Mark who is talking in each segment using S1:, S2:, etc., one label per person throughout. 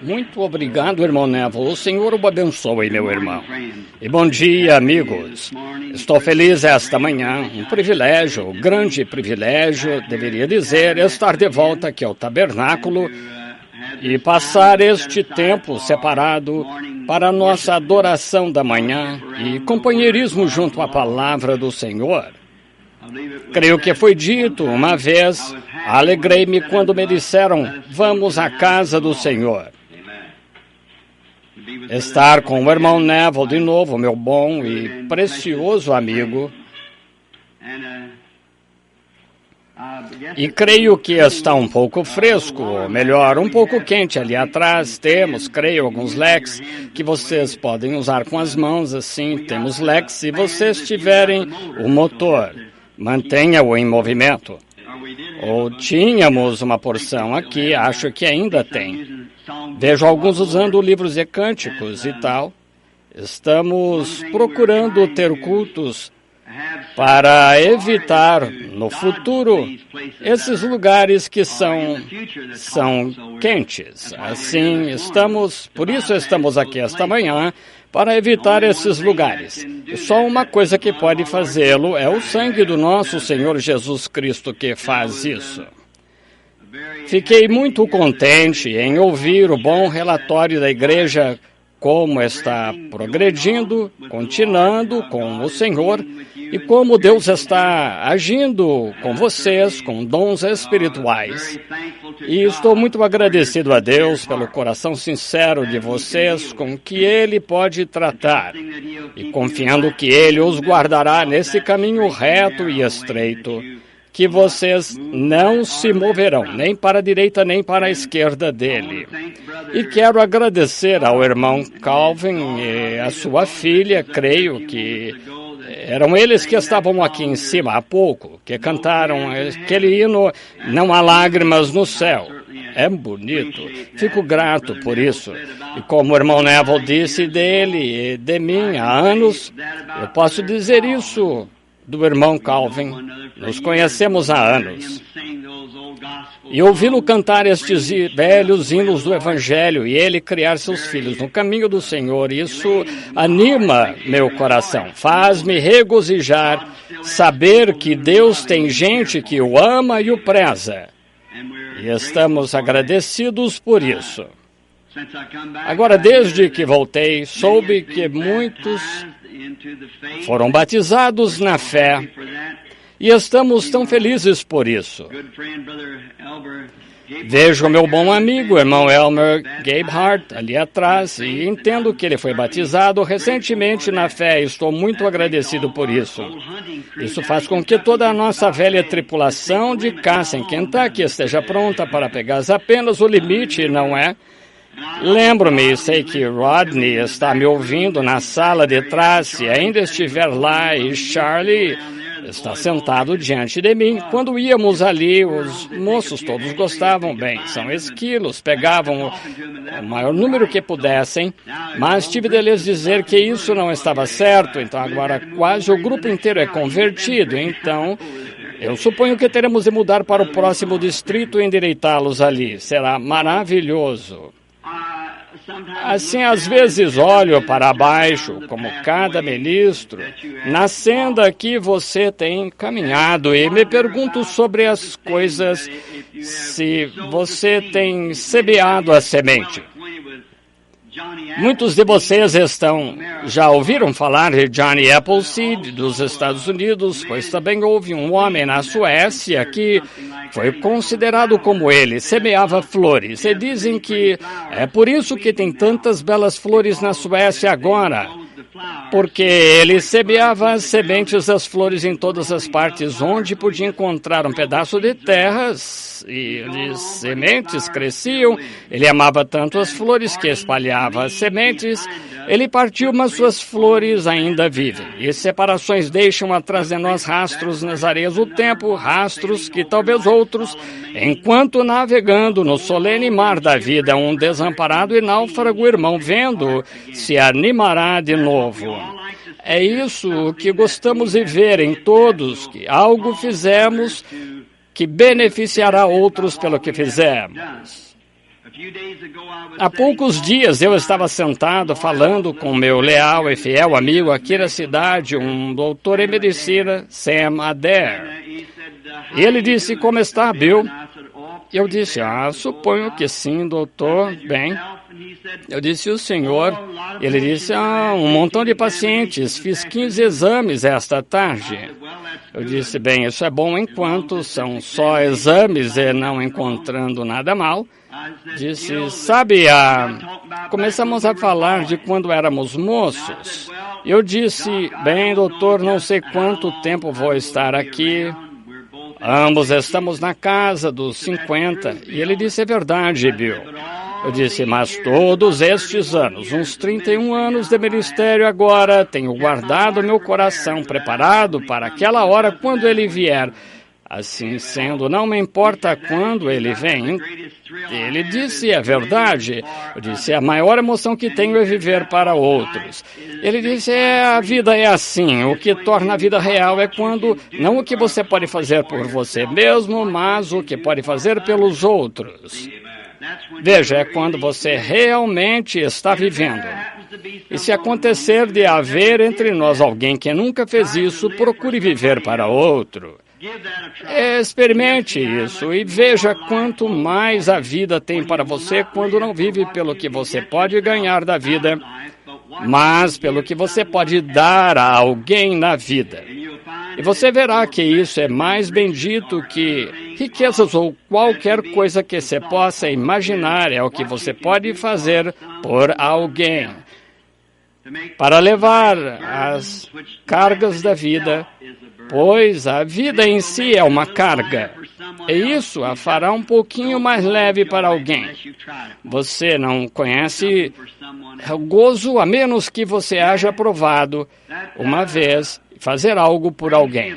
S1: Muito obrigado, irmão Neville. O Senhor o abençoe, meu irmão. E bom dia, amigos. Estou feliz esta manhã. Um privilégio, um grande privilégio, deveria dizer, estar de volta aqui ao tabernáculo e passar este tempo separado para a nossa adoração da manhã e companheirismo junto à palavra do Senhor. Creio que foi dito uma vez, alegrei-me quando me disseram, vamos à casa do Senhor. Estar com o irmão Neville de novo, meu bom e precioso amigo. E creio que está um pouco fresco, ou melhor, um pouco quente ali atrás. Temos, creio, alguns leques que vocês podem usar com as mãos, assim, temos leques. Se vocês tiverem o motor, mantenha-o em movimento. Ou tínhamos uma porção aqui, acho que ainda tem. Vejo alguns usando livros de cânticos e tal. Estamos procurando ter cultos para evitar, no futuro, esses lugares que são quentes. Assim, por isso estamos aqui esta manhã, para evitar esses lugares. E só uma coisa que pode fazê-lo é o sangue do nosso Senhor Jesus Cristo que faz isso. Fiquei muito contente em ouvir o bom relatório da igreja, como está progredindo, continuando com o Senhor e como Deus está agindo com vocês, com dons espirituais. E estou muito agradecido a Deus pelo coração sincero de vocês com que Ele pode tratar e confiando que Ele os guardará nesse caminho reto e estreito, que vocês não se moverão, nem para a direita, nem para a esquerda dele. E quero agradecer ao irmão Calvin e a sua filha, creio que eram eles que estavam aqui em cima há pouco, que cantaram aquele hino, Não Há Lágrimas no Céu. É bonito, fico grato por isso. E como o irmão Neville disse dele e de mim há anos, eu posso dizer isso do irmão Calvin. Nos conhecemos há anos. E ouvi-lo cantar estes velhos hinos do Evangelho e ele criar seus filhos no caminho do Senhor, isso anima meu coração, faz-me regozijar, saber que Deus tem gente que o ama e o preza. E estamos agradecidos por isso. Agora, desde que voltei, soube que muitos foram batizados na fé e estamos tão felizes por isso. Vejo meu bom amigo, irmão Elmer Gabehart, ali atrás, e entendo que ele foi batizado recentemente na fé e estou muito agradecido por isso. Isso faz com que toda a nossa velha tripulação de caça em Kentucky esteja pronta para pegar apenas o limite, não é? Lembro-me e sei que Rodney está me ouvindo na sala de trás, se ainda estiver lá, e Charlie está sentado diante de mim. Quando íamos ali, os moços todos gostavam, bem, são esquilos, pegavam o maior número que pudessem, mas tive de lhes dizer que isso não estava certo, então agora quase o grupo inteiro é convertido, então eu suponho que teremos de mudar para o próximo distrito e endireitá-los ali. Será maravilhoso. Assim, às vezes olho para baixo, como cada ministro, na senda que você tem caminhado, e me pergunto sobre as coisas, se você tem semeado a semente. Muitos de vocês já ouviram falar de Johnny Appleseed dos Estados Unidos, pois também houve um homem na Suécia que foi considerado como ele, semeava flores. E dizem que é por isso que tem tantas belas flores na Suécia agora, porque ele semeava as sementes das flores em todas as partes onde podia encontrar um pedaço de terras, e as sementes cresciam. Ele amava tanto as flores que espalhava as sementes. Ele partiu, mas suas flores ainda vivem. E separações deixam atrás de nós rastros nas areias do tempo, rastros que talvez outros, enquanto navegando no solene mar da vida, um desamparado e náufrago irmão vendo, se animará de novo. É isso que gostamos de ver em todos, que algo fizemos que beneficiará outros pelo que fizemos. Há poucos dias eu estava sentado falando com meu leal e fiel amigo aqui na cidade, um doutor em medicina, Sam Adair. E ele disse, como está, Bill? Eu disse, suponho que sim, doutor. Bem, eu disse, o senhor? Ele disse, um montão de pacientes, fiz 15 exames esta tarde. Eu disse, bem, isso é bom enquanto são só exames e não encontrando nada mal. Disse, sabe, começamos a falar de quando éramos moços. Eu disse, bem, doutor, não sei quanto tempo vou estar aqui. Ambos estamos na casa dos 50. E ele disse, é verdade, Bill. Eu disse, mas todos estes anos, uns 31 anos de ministério agora, tenho guardado meu coração preparado para aquela hora quando ele vier. Assim sendo, não me importa quando ele vem. Ele disse, é verdade. Eu disse, a maior emoção que tenho é viver para outros. Ele disse, a vida é assim. O que torna a vida real é quando, não o que você pode fazer por você mesmo, mas o que pode fazer pelos outros. Veja, é quando você realmente está vivendo. E se acontecer de haver entre nós alguém que nunca fez isso, procure viver para outro. Experimente isso e veja quanto mais a vida tem para você quando não vive pelo que você pode ganhar da vida, mas pelo que você pode dar a alguém na vida. E você verá que isso é mais bendito que riquezas ou qualquer coisa que você possa imaginar. É o que você pode fazer por alguém. Para levar as cargas da vida, pois a vida em si é uma carga. E isso a fará um pouquinho mais leve para alguém. Você não conhece o gozo a menos que você haja provado uma vez fazer algo por alguém.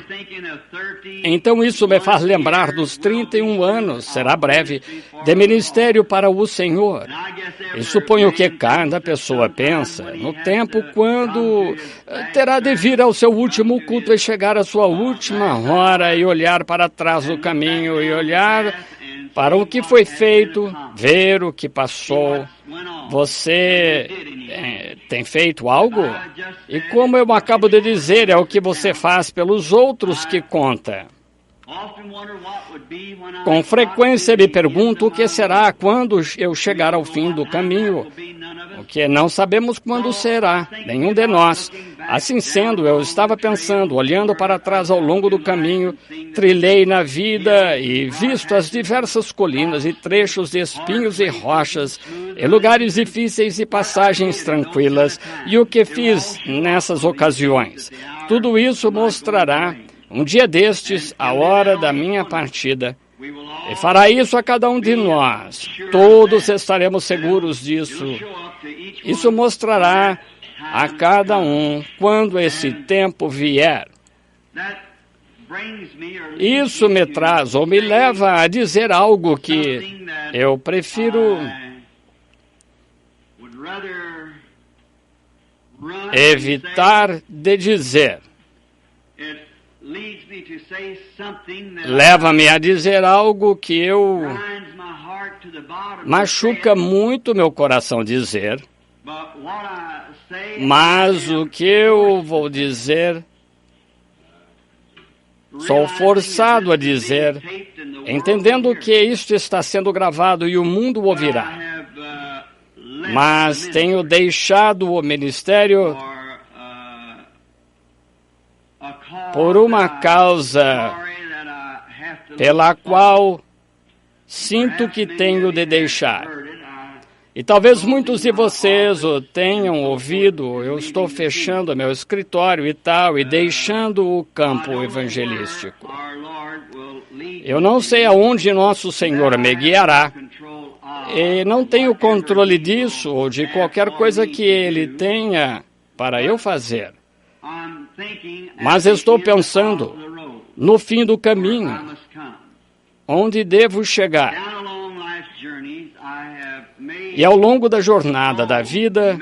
S1: Então isso me faz lembrar dos 31 anos, será breve, de ministério para o Senhor. E suponho que cada pessoa pensa no tempo quando terá de vir ao seu último culto e chegar à sua última hora e olhar para trás do caminho e olhar para o que foi feito, ver o que passou. Você tem feito algo? E como eu acabo de dizer, é o que você faz pelos outros que conta. Com frequência me pergunto o que será quando eu chegar ao fim do caminho, o que não sabemos quando será, nenhum de nós. Assim sendo, eu estava pensando, olhando para trás ao longo do caminho, trilhei na vida e visto as diversas colinas e trechos de espinhos e rochas, e lugares difíceis e passagens tranquilas, e o que fiz nessas ocasiões. Tudo isso mostrará um dia destes, a hora da minha partida, e fará isso a cada um de nós. Todos estaremos seguros disso. Isso mostrará a cada um quando esse tempo vier. Isso me traz ou me leva a dizer algo que eu prefiro evitar de dizer. Leva-me a dizer algo que eu machuca muito meu coração dizer, mas o que eu vou dizer, sou forçado a dizer, entendendo que isto está sendo gravado e o mundo ouvirá. Mas tenho deixado o ministério por uma causa pela qual sinto que tenho de deixar. E talvez muitos de vocês o tenham ouvido, eu estou fechando meu escritório e tal, e deixando o campo evangelístico. Eu não sei aonde nosso Senhor me guiará, e não tenho controle disso ou de qualquer coisa que Ele tenha para eu fazer. Mas estou pensando no fim do caminho, onde devo chegar. E ao longo da jornada da vida,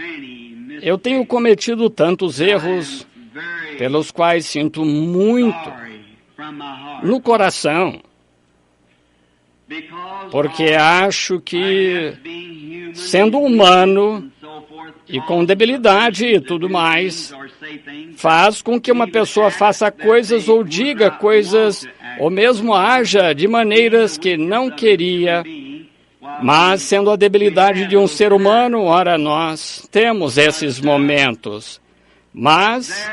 S1: eu tenho cometido tantos erros, pelos quais sinto muito no coração. porque acho que, sendo humano e com debilidade e tudo mais, faz com que uma pessoa faça coisas ou diga coisas, ou mesmo haja de maneiras que não queria, mas sendo a debilidade de um ser humano, ora, nós temos esses momentos. Mas,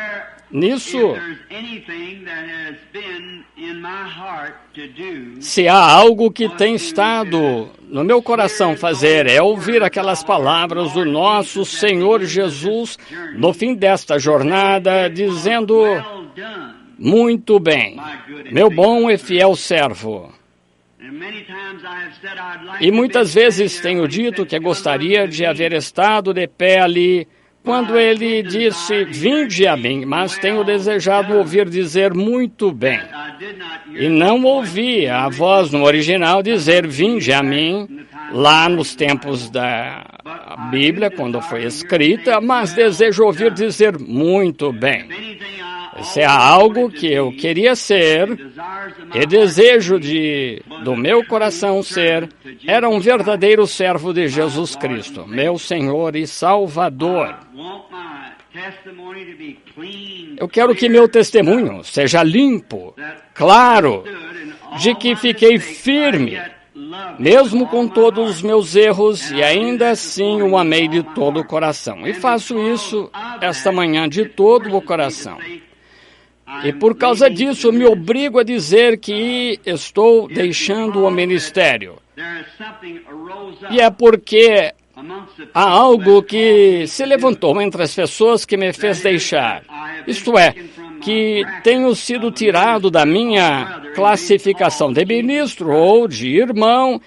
S1: nisso, se há algo que tem estado no meu coração fazer, é ouvir aquelas palavras do nosso Senhor Jesus no fim desta jornada, dizendo: muito bem, meu bom e fiel servo. E muitas vezes tenho dito que gostaria de haver estado de pé ali quando ele disse: vinde a mim, mas tenho desejado ouvir dizer muito bem. E não ouvi a voz no original dizer vinde a mim, lá nos tempos da Bíblia, quando foi escrita, mas desejo ouvir dizer muito bem. Se há algo que eu queria ser e desejo do meu coração ser, era um verdadeiro servo de Jesus Cristo, meu Senhor e Salvador. Eu quero que meu testemunho seja limpo, claro, de que fiquei firme, mesmo com todos os meus erros, e ainda assim o amei de todo o coração. E faço isso esta manhã de todo o coração. E por causa disso, eu me obrigo a dizer que estou deixando o ministério. E é porque há algo que se levantou entre as pessoas que me fez deixar. Isto é, que tenho sido tirado da minha classificação de ministro ou de irmão,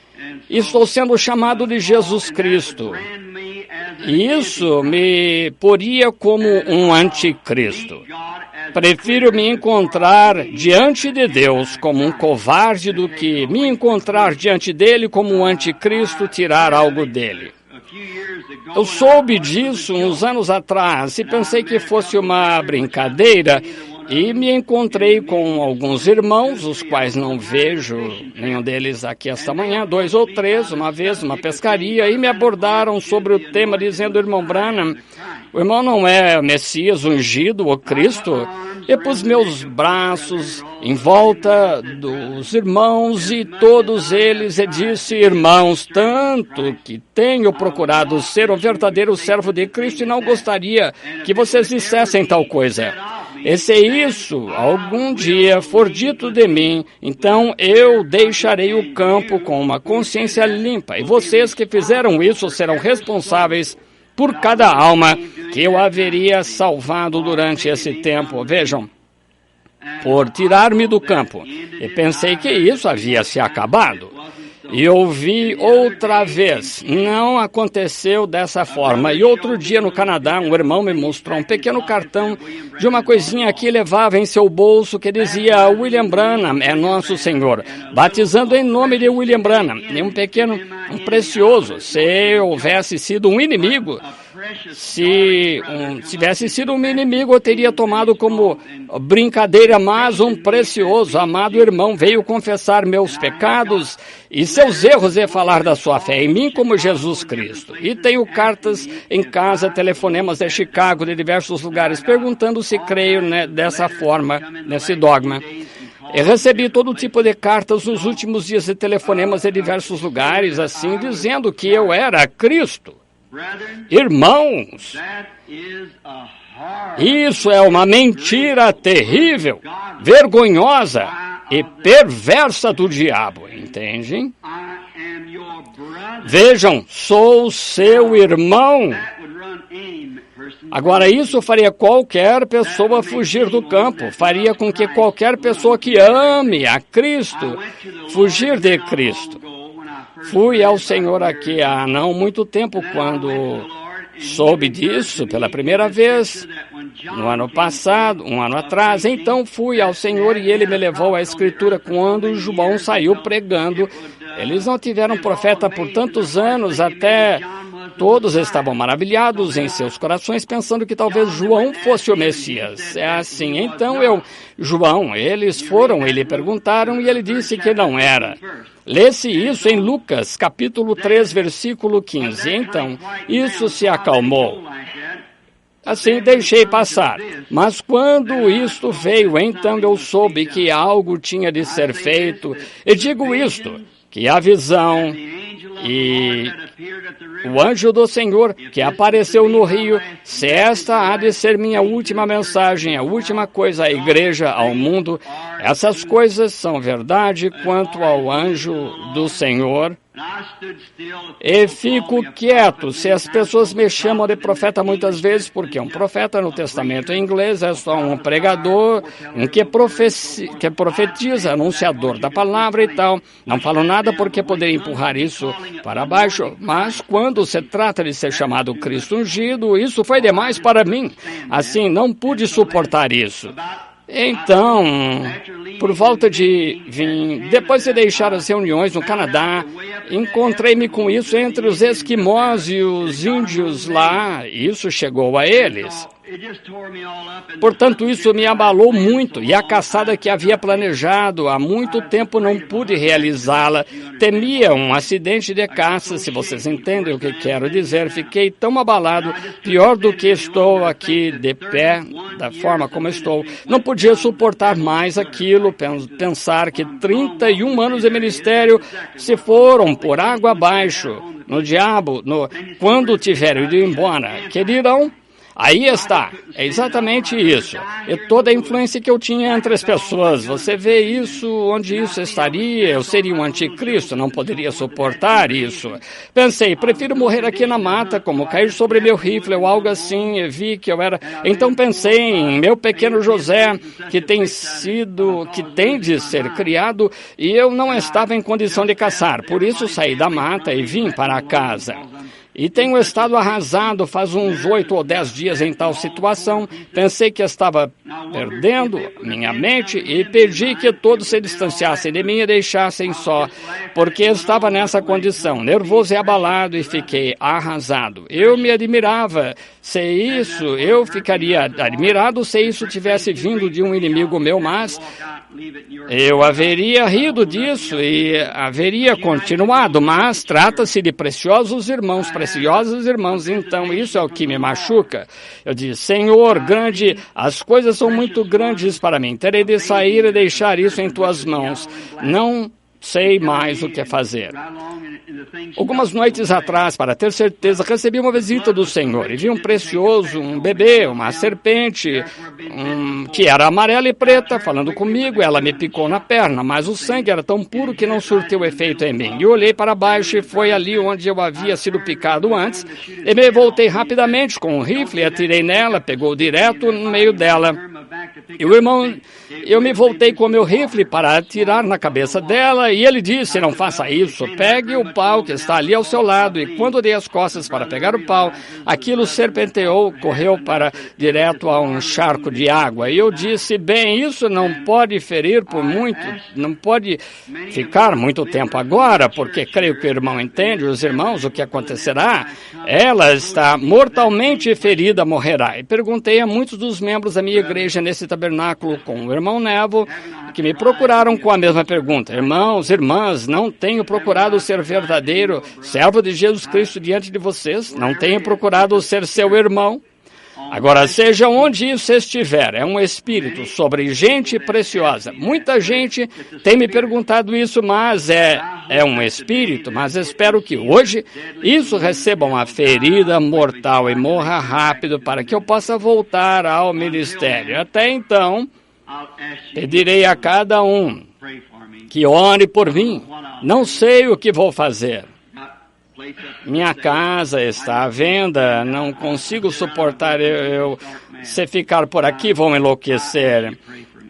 S1: e estou sendo chamado de Jesus Cristo. E isso me poria como um anticristo. Prefiro me encontrar diante de Deus como um covarde do que me encontrar diante dele como um anticristo, tirar algo dele. Eu soube disso uns anos atrás e pensei que fosse uma brincadeira e me encontrei com alguns irmãos, os quais não vejo nenhum deles aqui esta manhã, 2 ou 3, uma vez numa pescaria, e me abordaram sobre o tema dizendo: irmão Branham, o irmão não é Messias ungido, o Cristo? E pus meus braços em volta dos irmãos e todos eles e disse: irmãos, tanto que tenho procurado ser o verdadeiro servo de Cristo e não gostaria que vocês dissessem tal coisa. E se isso algum dia for dito de mim, então eu deixarei o campo com uma consciência limpa. E vocês que fizeram isso serão responsáveis por cada alma que eu haveria salvado durante esse tempo. Vejam, por tirar-me do campo. E pensei que isso havia se acabado. E ouvi outra vez. Não aconteceu dessa forma. E outro dia no Canadá, um irmão me mostrou um pequeno cartão de uma coisinha que levava em seu bolso que dizia: William Branham é nosso Senhor, batizando em nome de William Branham. E um precioso. Se houvesse sido um inimigo, se tivesse sido um inimigo, eu teria tomado como brincadeira, mas um precioso, amado irmão, veio confessar meus pecados e seus erros e falar da sua fé em mim como Jesus Cristo. E tenho cartas em casa, telefonemas de Chicago, de diversos lugares, perguntando se creio dessa forma, nesse dogma. Eu recebi todo tipo de cartas nos últimos dias de telefonemas de diversos lugares, assim, dizendo que eu era Cristo. Irmãos, isso é uma mentira terrível, vergonhosa e perversa do diabo, entendem? Vejam, sou seu irmão. Agora, isso faria qualquer pessoa fugir do campo, faria com que qualquer pessoa que ame a Cristo fugir de Cristo. Fui ao Senhor aqui há não muito tempo, quando soube disso pela primeira vez, no ano passado, um ano atrás. Então fui ao Senhor e Ele me levou à Escritura quando João saiu pregando. Eles não tiveram profeta por tantos anos, até Todos estavam maravilhados em seus corações, pensando que talvez João fosse o Messias. É assim, então João, eles foram e lhe perguntaram e ele disse que não era. Lê-se isso em Lucas, capítulo 3, versículo 15. Então, isso se acalmou. Assim deixei passar. Mas quando isto veio, então eu soube que algo tinha de ser feito. E digo isto, que a visão e o anjo do Senhor que apareceu no rio, se esta há de ser minha última mensagem, a última coisa à igreja, ao mundo, essas coisas são verdade quanto ao anjo do Senhor. E fico quieto se as pessoas me chamam de profeta muitas vezes, porque um profeta no Testamento em inglês é só um pregador, que profetiza, anunciador da palavra e tal. Não falo nada porque poderia empurrar isso para baixo, mas quando se trata de ser chamado Cristo ungido, isso foi demais para mim. Assim, não pude suportar isso. Então, por volta de depois de deixar as reuniões no Canadá, encontrei-me com isso entre os esquimós e os índios lá. Isso chegou a eles. Portanto, isso me abalou muito, e a caçada que havia planejado há muito tempo não pude realizá-la. Temia um acidente de caça, se vocês entendem o que quero dizer. Fiquei tão abalado, pior do que estou aqui de pé, da forma como estou. Não podia suportar mais aquilo, pensar que 31 anos de ministério se foram por água abaixo. No diabo, quando tiverem ido embora, que dirão? Aí está, é exatamente isso. E toda a influência que eu tinha entre as pessoas. Você vê isso, onde isso estaria? Eu seria um anticristo, não poderia suportar isso. Pensei, prefiro morrer aqui na mata, como cair sobre meu rifle ou algo assim, e vi que eu era... Então pensei em meu pequeno José, que tem de ser criado, e eu não estava em condição de caçar. Por isso saí da mata e vim para casa. E tenho estado arrasado faz uns 8 ou 10 dias em tal situação. Pensei que estava perdendo minha mente e pedi que todos se distanciassem de mim e deixassem só, porque estava nessa condição, nervoso e abalado, e fiquei arrasado. Eu me admirava eu ficaria admirado se isso tivesse vindo de um inimigo meu, mas eu haveria rido disso e haveria continuado, mas trata-se de preciosos irmãos, então isso é o que me machuca. Eu disse, Senhor, grande, as coisas são muito grandes para mim, terei de sair e deixar isso em tuas mãos. Não sei mais o que fazer. Algumas noites atrás, para ter certeza, recebi uma visita do Senhor e vi um bebê, uma serpente, que era amarela e preta, falando comigo. Ela me picou na perna, mas o sangue era tão puro que não surtiu efeito em mim. E olhei para baixo e foi ali onde eu havia sido picado antes, e me voltei rapidamente com um rifle, atirei nela, pegou direto no meio dela. E eu me voltei com o meu rifle para atirar na cabeça dela, e ele disse, não faça isso, pegue o pau que está ali ao seu lado. E quando dei as costas para pegar o pau, aquilo serpenteou, correu direto a um charco de água. E eu disse, bem, isso não pode ferir por muito, não pode ficar muito tempo agora, porque creio que o irmão entende, os irmãos, o que acontecerá. Ela está mortalmente ferida, morrerá. E perguntei a muitos dos membros da minha igreja nesse tabernáculo com o irmão Neville, que me procuraram com a mesma pergunta. Irmãos, irmãs, não tenho procurado ser verdadeiro servo de Jesus Cristo diante de vocês, não tenho procurado ser seu irmão. Agora, seja onde isso estiver, é um espírito sobre gente preciosa. Muita gente tem me perguntado isso, mas é um espírito, mas espero que hoje isso receba uma ferida mortal e morra rápido para que eu possa voltar ao ministério. Até então, pedirei a cada um que ore por mim. Não sei o que vou fazer. Minha casa está à venda, não consigo suportar se ficar por aqui, vou enlouquecer.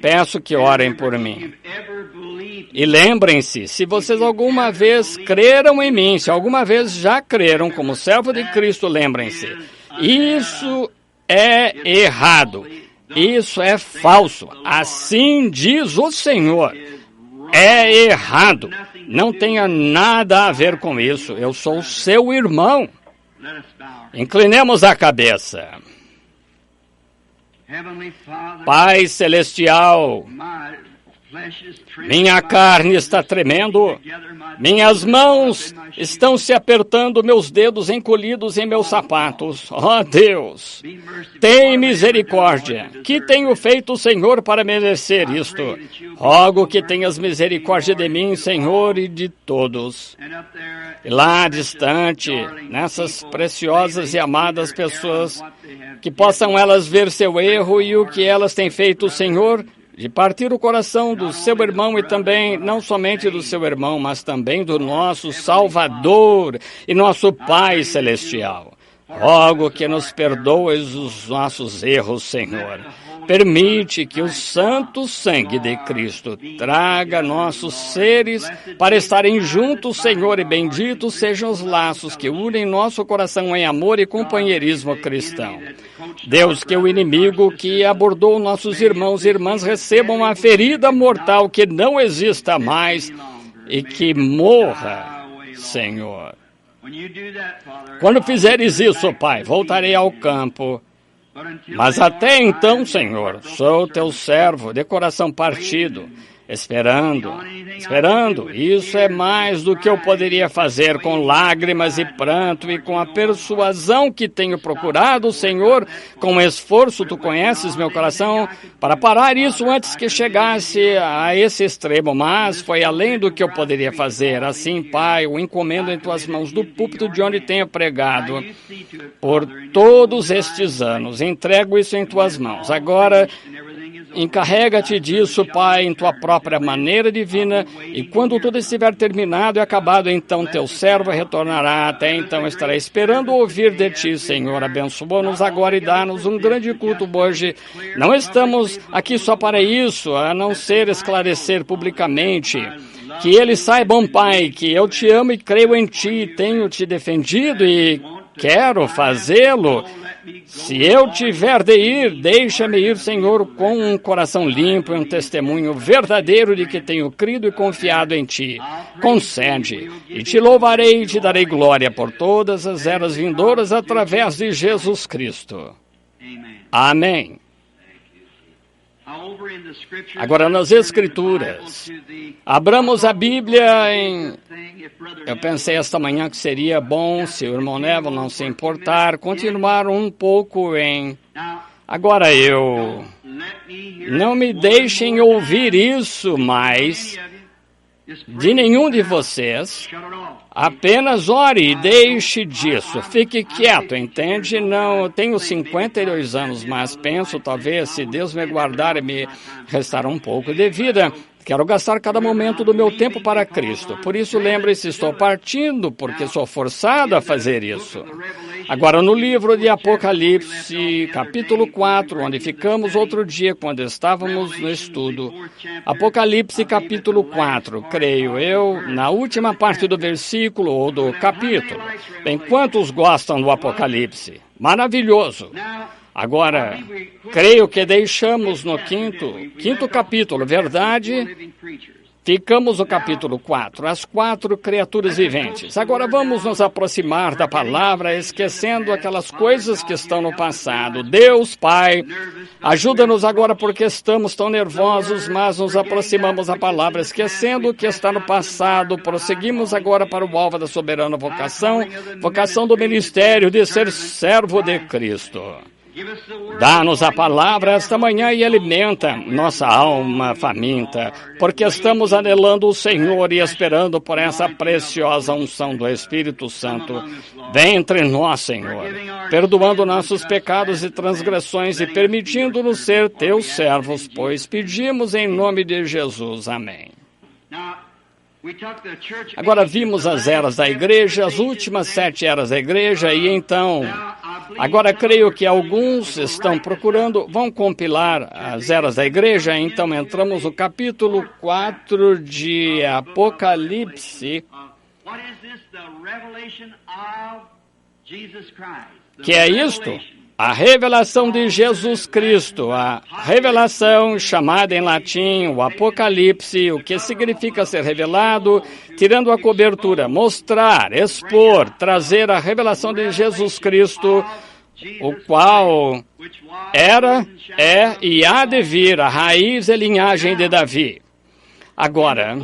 S1: Peço que orem por mim. E lembrem-se, se vocês alguma vez creram em mim, se alguma vez já creram como servo de Cristo, lembrem-se, isso é errado, isso é falso, assim diz o Senhor. É errado. Não tenha nada a ver com isso. Eu sou seu irmão. Inclinemos a cabeça. Pai Celestial, minha carne está tremendo, minhas mãos estão se apertando, meus dedos encolhidos em meus sapatos. Ó Deus, tem misericórdia. Que tenho feito, Senhor, para merecer isto? Rogo que tenhas misericórdia de mim, Senhor, e de todos. E lá distante, nessas preciosas e amadas pessoas, que possam elas ver seu erro e o que elas têm feito, Senhor, de partir o coração do seu irmão e também, não somente do seu irmão, mas também do nosso Salvador e nosso Pai Celestial. Rogo que nos perdoes os nossos erros, Senhor. Permite que o santo sangue de Cristo traga nossos seres para estarem juntos, Senhor, e benditos sejam os laços que unem nosso coração em amor e companheirismo cristão. Deus, que o inimigo que abordou nossos irmãos e irmãs recebam uma ferida mortal que não exista mais e que morra, Senhor. Quando fizeres isso, Pai, voltarei ao campo. Mas até então, Senhor, sou teu servo de coração partido, esperando. Isso é mais do que eu poderia fazer com lágrimas e pranto e com a persuasão que tenho procurado, Senhor, com esforço, tu conheces meu coração, para parar isso antes que chegasse a esse extremo, mas foi além do que eu poderia fazer. Assim, Pai, o encomendo em tuas mãos do púlpito de onde tenho pregado por todos estes anos. Entrego isso em tuas mãos. Agora, encarrega-te disso, Pai, em tua própria maneira divina, e quando tudo estiver terminado e acabado, então teu servo retornará. Até então estarei esperando ouvir de ti, Senhor. Abençoa-nos agora e dá-nos um grande culto hoje. Não estamos aqui só para isso, a não ser esclarecer publicamente. Que eles saibam, Pai, que eu te amo e creio em ti, tenho te defendido e quero fazê-lo. Se eu tiver de ir, deixa-me ir, Senhor, com um coração limpo e um testemunho verdadeiro de que tenho crido e confiado em Ti. Concede, e Te louvarei e Te darei glória por todas as eras vindouras através de Jesus Cristo. Amém. Agora, nas Escrituras, abramos a Bíblia em... Eu pensei esta manhã que seria bom, se o irmão Neville não se importar, continuar um pouco em... Agora não me deixem ouvir isso mais de nenhum de vocês. Apenas ore e deixe disso. Fique quieto, entende? Não, eu tenho 52 anos, mas penso, talvez, se Deus me guardar e me restar um pouco de vida, quero gastar cada momento do meu tempo para Cristo. Por isso, lembre-se, estou partindo, porque sou forçado a fazer isso. Agora, no livro de Apocalipse, capítulo 4, onde ficamos outro dia quando estávamos no estudo. Apocalipse, capítulo 4, creio eu, na última parte do versículo ou do capítulo. Bem, quantos gostam do Apocalipse? Maravilhoso! Agora, creio que deixamos no quinto capítulo, verdade? Ficamos no capítulo 4, as 4 criaturas viventes. Agora vamos nos aproximar da palavra, esquecendo aquelas coisas que estão no passado. Deus, Pai, ajuda-nos agora porque estamos tão nervosos, mas nos aproximamos da palavra, esquecendo o que está no passado. Prosseguimos agora para o alvo da soberana vocação do ministério de ser servo de Cristo. Dá-nos a palavra esta manhã e alimenta nossa alma faminta, porque estamos anelando o Senhor e esperando por essa preciosa unção do Espírito Santo. Vem entre nós, Senhor, perdoando nossos pecados e transgressões e permitindo-nos ser teus servos, pois pedimos em nome de Jesus. Amém. Agora vimos as eras da igreja, as últimas 7 eras da igreja, e então, agora creio que alguns estão procurando, vão compilar as eras da igreja, então entramos no capítulo 4 de Apocalipse, que é isto? A revelação de Jesus Cristo, a revelação chamada em latim o Apocalipse, o que significa ser revelado, tirando a cobertura, mostrar, expor, trazer a revelação de Jesus Cristo, o qual era, é e há de vir a raiz e linhagem de Davi. Agora,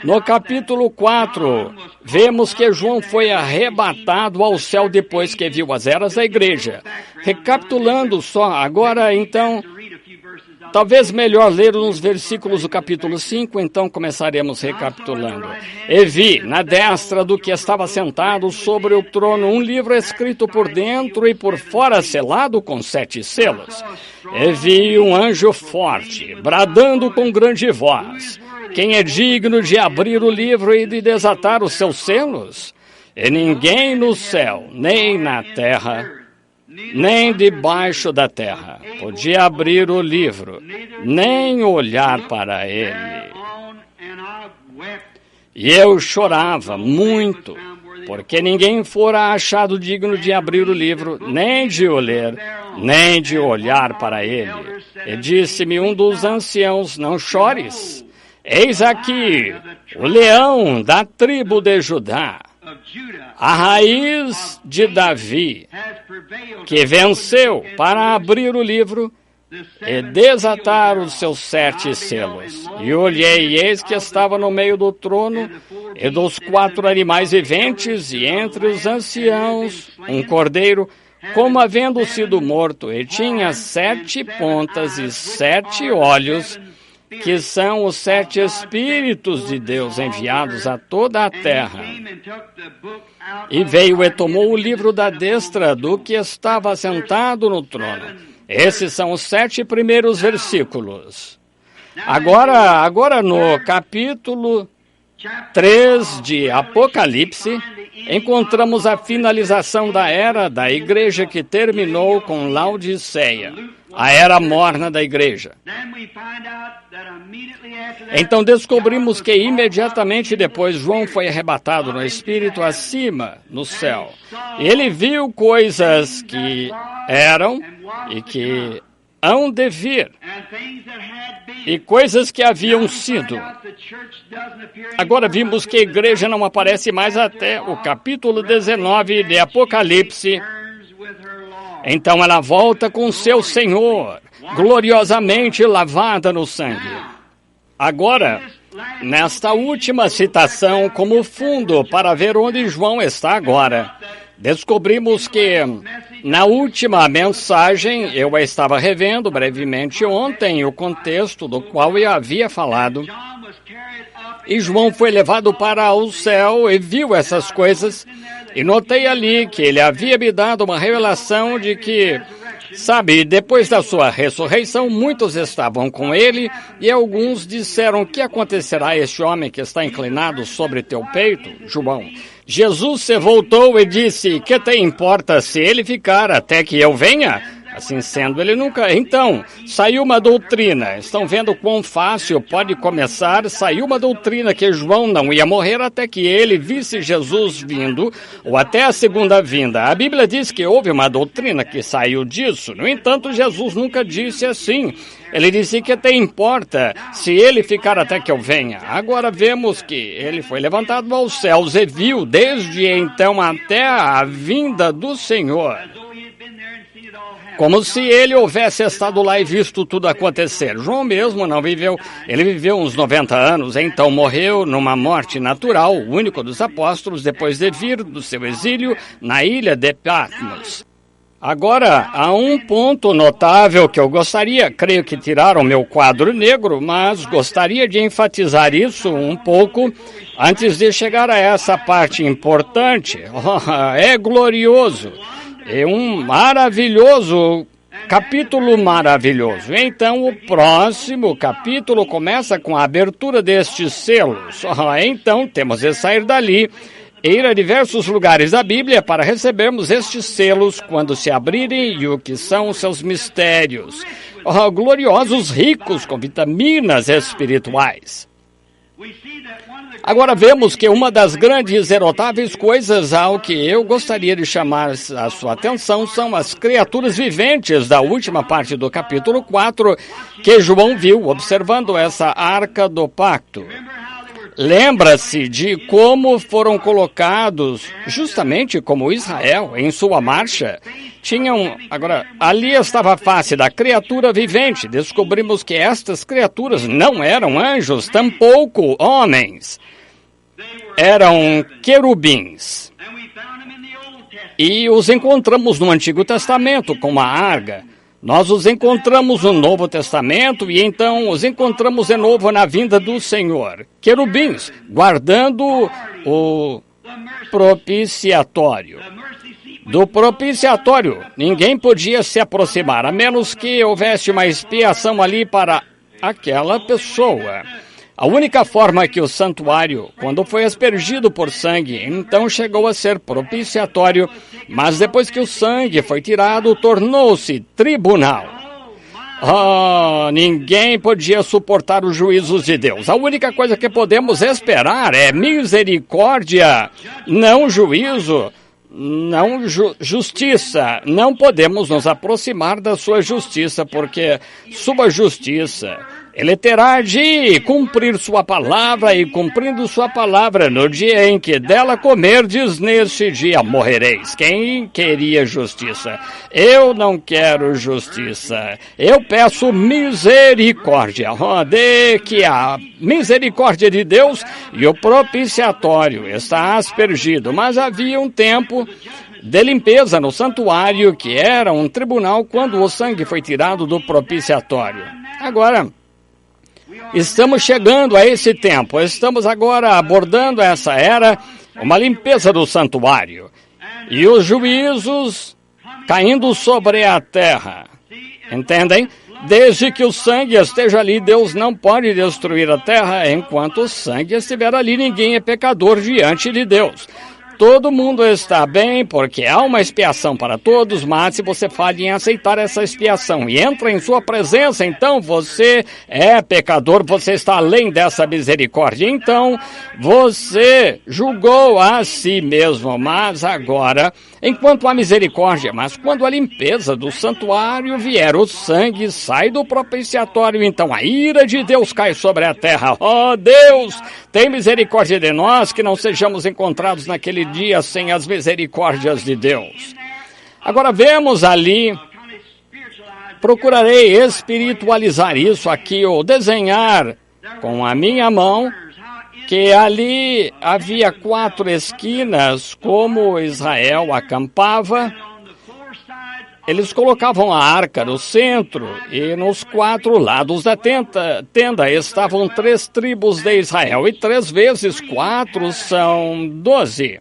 S1: no capítulo 4, vemos que João foi arrebatado ao céu depois que viu as eras da igreja. Recapitulando só, agora então, talvez melhor ler uns versículos do capítulo 5, então começaremos recapitulando. E vi, na destra do que estava sentado sobre o trono, um livro escrito por dentro e por fora selado com 7 selos. E vi um anjo forte, bradando com grande voz: quem é digno de abrir o livro e de desatar os seus selos? E ninguém no céu, nem na terra, nem debaixo da terra podia abrir o livro, nem olhar para ele. E eu chorava muito, porque ninguém fora achado digno de abrir o livro, nem de o ler, nem de olhar para ele. E disse-me um dos anciãos: não chores, eis aqui o leão da tribo de Judá, a raiz de Davi, que venceu para abrir o livro e desatar os seus 7 selos. E olhei, e eis que estava no meio do trono e dos 4 animais viventes, e entre os anciãos, um cordeiro, como havendo sido morto, e tinha 7 pontas e 7 olhos, que são os 7 Espíritos de Deus enviados a toda a terra. E veio e tomou o livro da destra do que estava sentado no trono. Esses são os 7 primeiros versículos. Agora no capítulo 3 de Apocalipse, encontramos a finalização da era da igreja que terminou com Laodiceia, a era morna da igreja. Então descobrimos que imediatamente depois João foi arrebatado no Espírito acima, no céu. Ele viu coisas que eram e que hão de vir, e coisas que haviam sido. Agora vimos que a igreja não aparece mais até o capítulo 19 de Apocalipse. Então ela volta com seu Senhor, gloriosamente lavada no sangue. Agora, nesta última citação, como fundo para ver onde João está agora, descobrimos que na última mensagem, eu a estava revendo brevemente ontem, o contexto do qual eu havia falado, e João foi levado para o céu e viu essas coisas, e notei ali que ele havia me dado uma revelação de que, sabe, depois da sua ressurreição, muitos estavam com ele, e alguns disseram: o que acontecerá a este homem que está inclinado sobre teu peito, João? Jesus se voltou e disse: que te importa se ele ficar até que eu venha? Assim sendo, ele nunca... Então, saiu uma doutrina. Estão vendo quão fácil pode começar? Saiu uma doutrina que João não ia morrer até que ele visse Jesus vindo, ou até a segunda vinda. A Bíblia diz que houve uma doutrina que saiu disso. No entanto, Jesus nunca disse assim. Ele disse: que te importa se ele ficar até que eu venha? Agora vemos que ele foi levantado aos céus e viu desde então até a vinda do Senhor, como se ele houvesse estado lá e visto tudo acontecer. João mesmo não viveu, ele viveu uns 90 anos, então morreu numa morte natural, o único dos apóstolos, depois de vir do seu exílio na ilha de Patmos. Agora, há um ponto notável que eu gostaria, creio que tiraram meu quadro negro, mas gostaria de enfatizar isso um pouco antes de chegar a essa parte importante. É glorioso. É um maravilhoso, capítulo maravilhoso. Então, o próximo capítulo começa com a abertura destes selos. Então, temos de sair dali e ir a diversos lugares da Bíblia para recebermos estes selos quando se abrirem e o que são os seus mistérios. Gloriosos, ricos com vitaminas espirituais. Agora vemos que uma das grandes e notáveis coisas ao que eu gostaria de chamar a sua atenção são as criaturas viventes da última parte do capítulo 4 que João viu observando essa arca do pacto. Lembra-se de como foram colocados, justamente como Israel, em sua marcha. Agora, ali estava a face da criatura vivente. Descobrimos que estas criaturas não eram anjos, tampouco homens. Eram querubins. E os encontramos no Antigo Testamento, com uma arca. Nós os encontramos no Novo Testamento e então os encontramos de novo na vinda do Senhor. Querubins, guardando o propiciatório. Do propiciatório, ninguém podia se aproximar, a menos que houvesse uma expiação ali para aquela pessoa. A única forma que o santuário, quando foi aspergido por sangue, então chegou a ser propiciatório, mas depois que o sangue foi tirado, tornou-se tribunal. Ninguém podia suportar os juízos de Deus. A única coisa que podemos esperar é misericórdia, não juízo, não justiça. Não podemos nos aproximar da sua justiça, porque sua justiça... Ele terá de cumprir sua palavra, e cumprindo sua palavra, no dia em que dela comerdes, neste dia morrereis. Quem queria justiça? Eu não quero justiça. Eu peço misericórdia. De que a misericórdia de Deus e o propiciatório está aspergido. Mas havia um tempo de limpeza no santuário, que era um tribunal, quando o sangue foi tirado do propiciatório. Agora... estamos chegando a esse tempo, estamos agora abordando essa era, uma limpeza do santuário, e os juízos caindo sobre a terra, entendem? Desde que o sangue esteja ali, Deus não pode destruir a terra. Enquanto o sangue estiver ali, ninguém é pecador diante de Deus. Todo mundo está bem, porque há uma expiação para todos, mas se você falha em aceitar essa expiação e entra em sua presença, então você é pecador, você está além dessa misericórdia. Então, você julgou a si mesmo, mas agora, enquanto há misericórdia, mas quando a limpeza do santuário vier, o sangue sai do propiciatório, então a ira de Deus cai sobre a terra. Deus, tem misericórdia de nós, que não sejamos encontrados naquele dia sem as misericórdias de Deus. Agora vemos ali, procurarei espiritualizar isso aqui, ou desenhar com a minha mão, que ali havia 4 esquinas, como Israel acampava. Eles colocavam a arca no centro, e nos 4 lados da tenda estavam 3 tribos de Israel, e 3 vezes 4 são 12.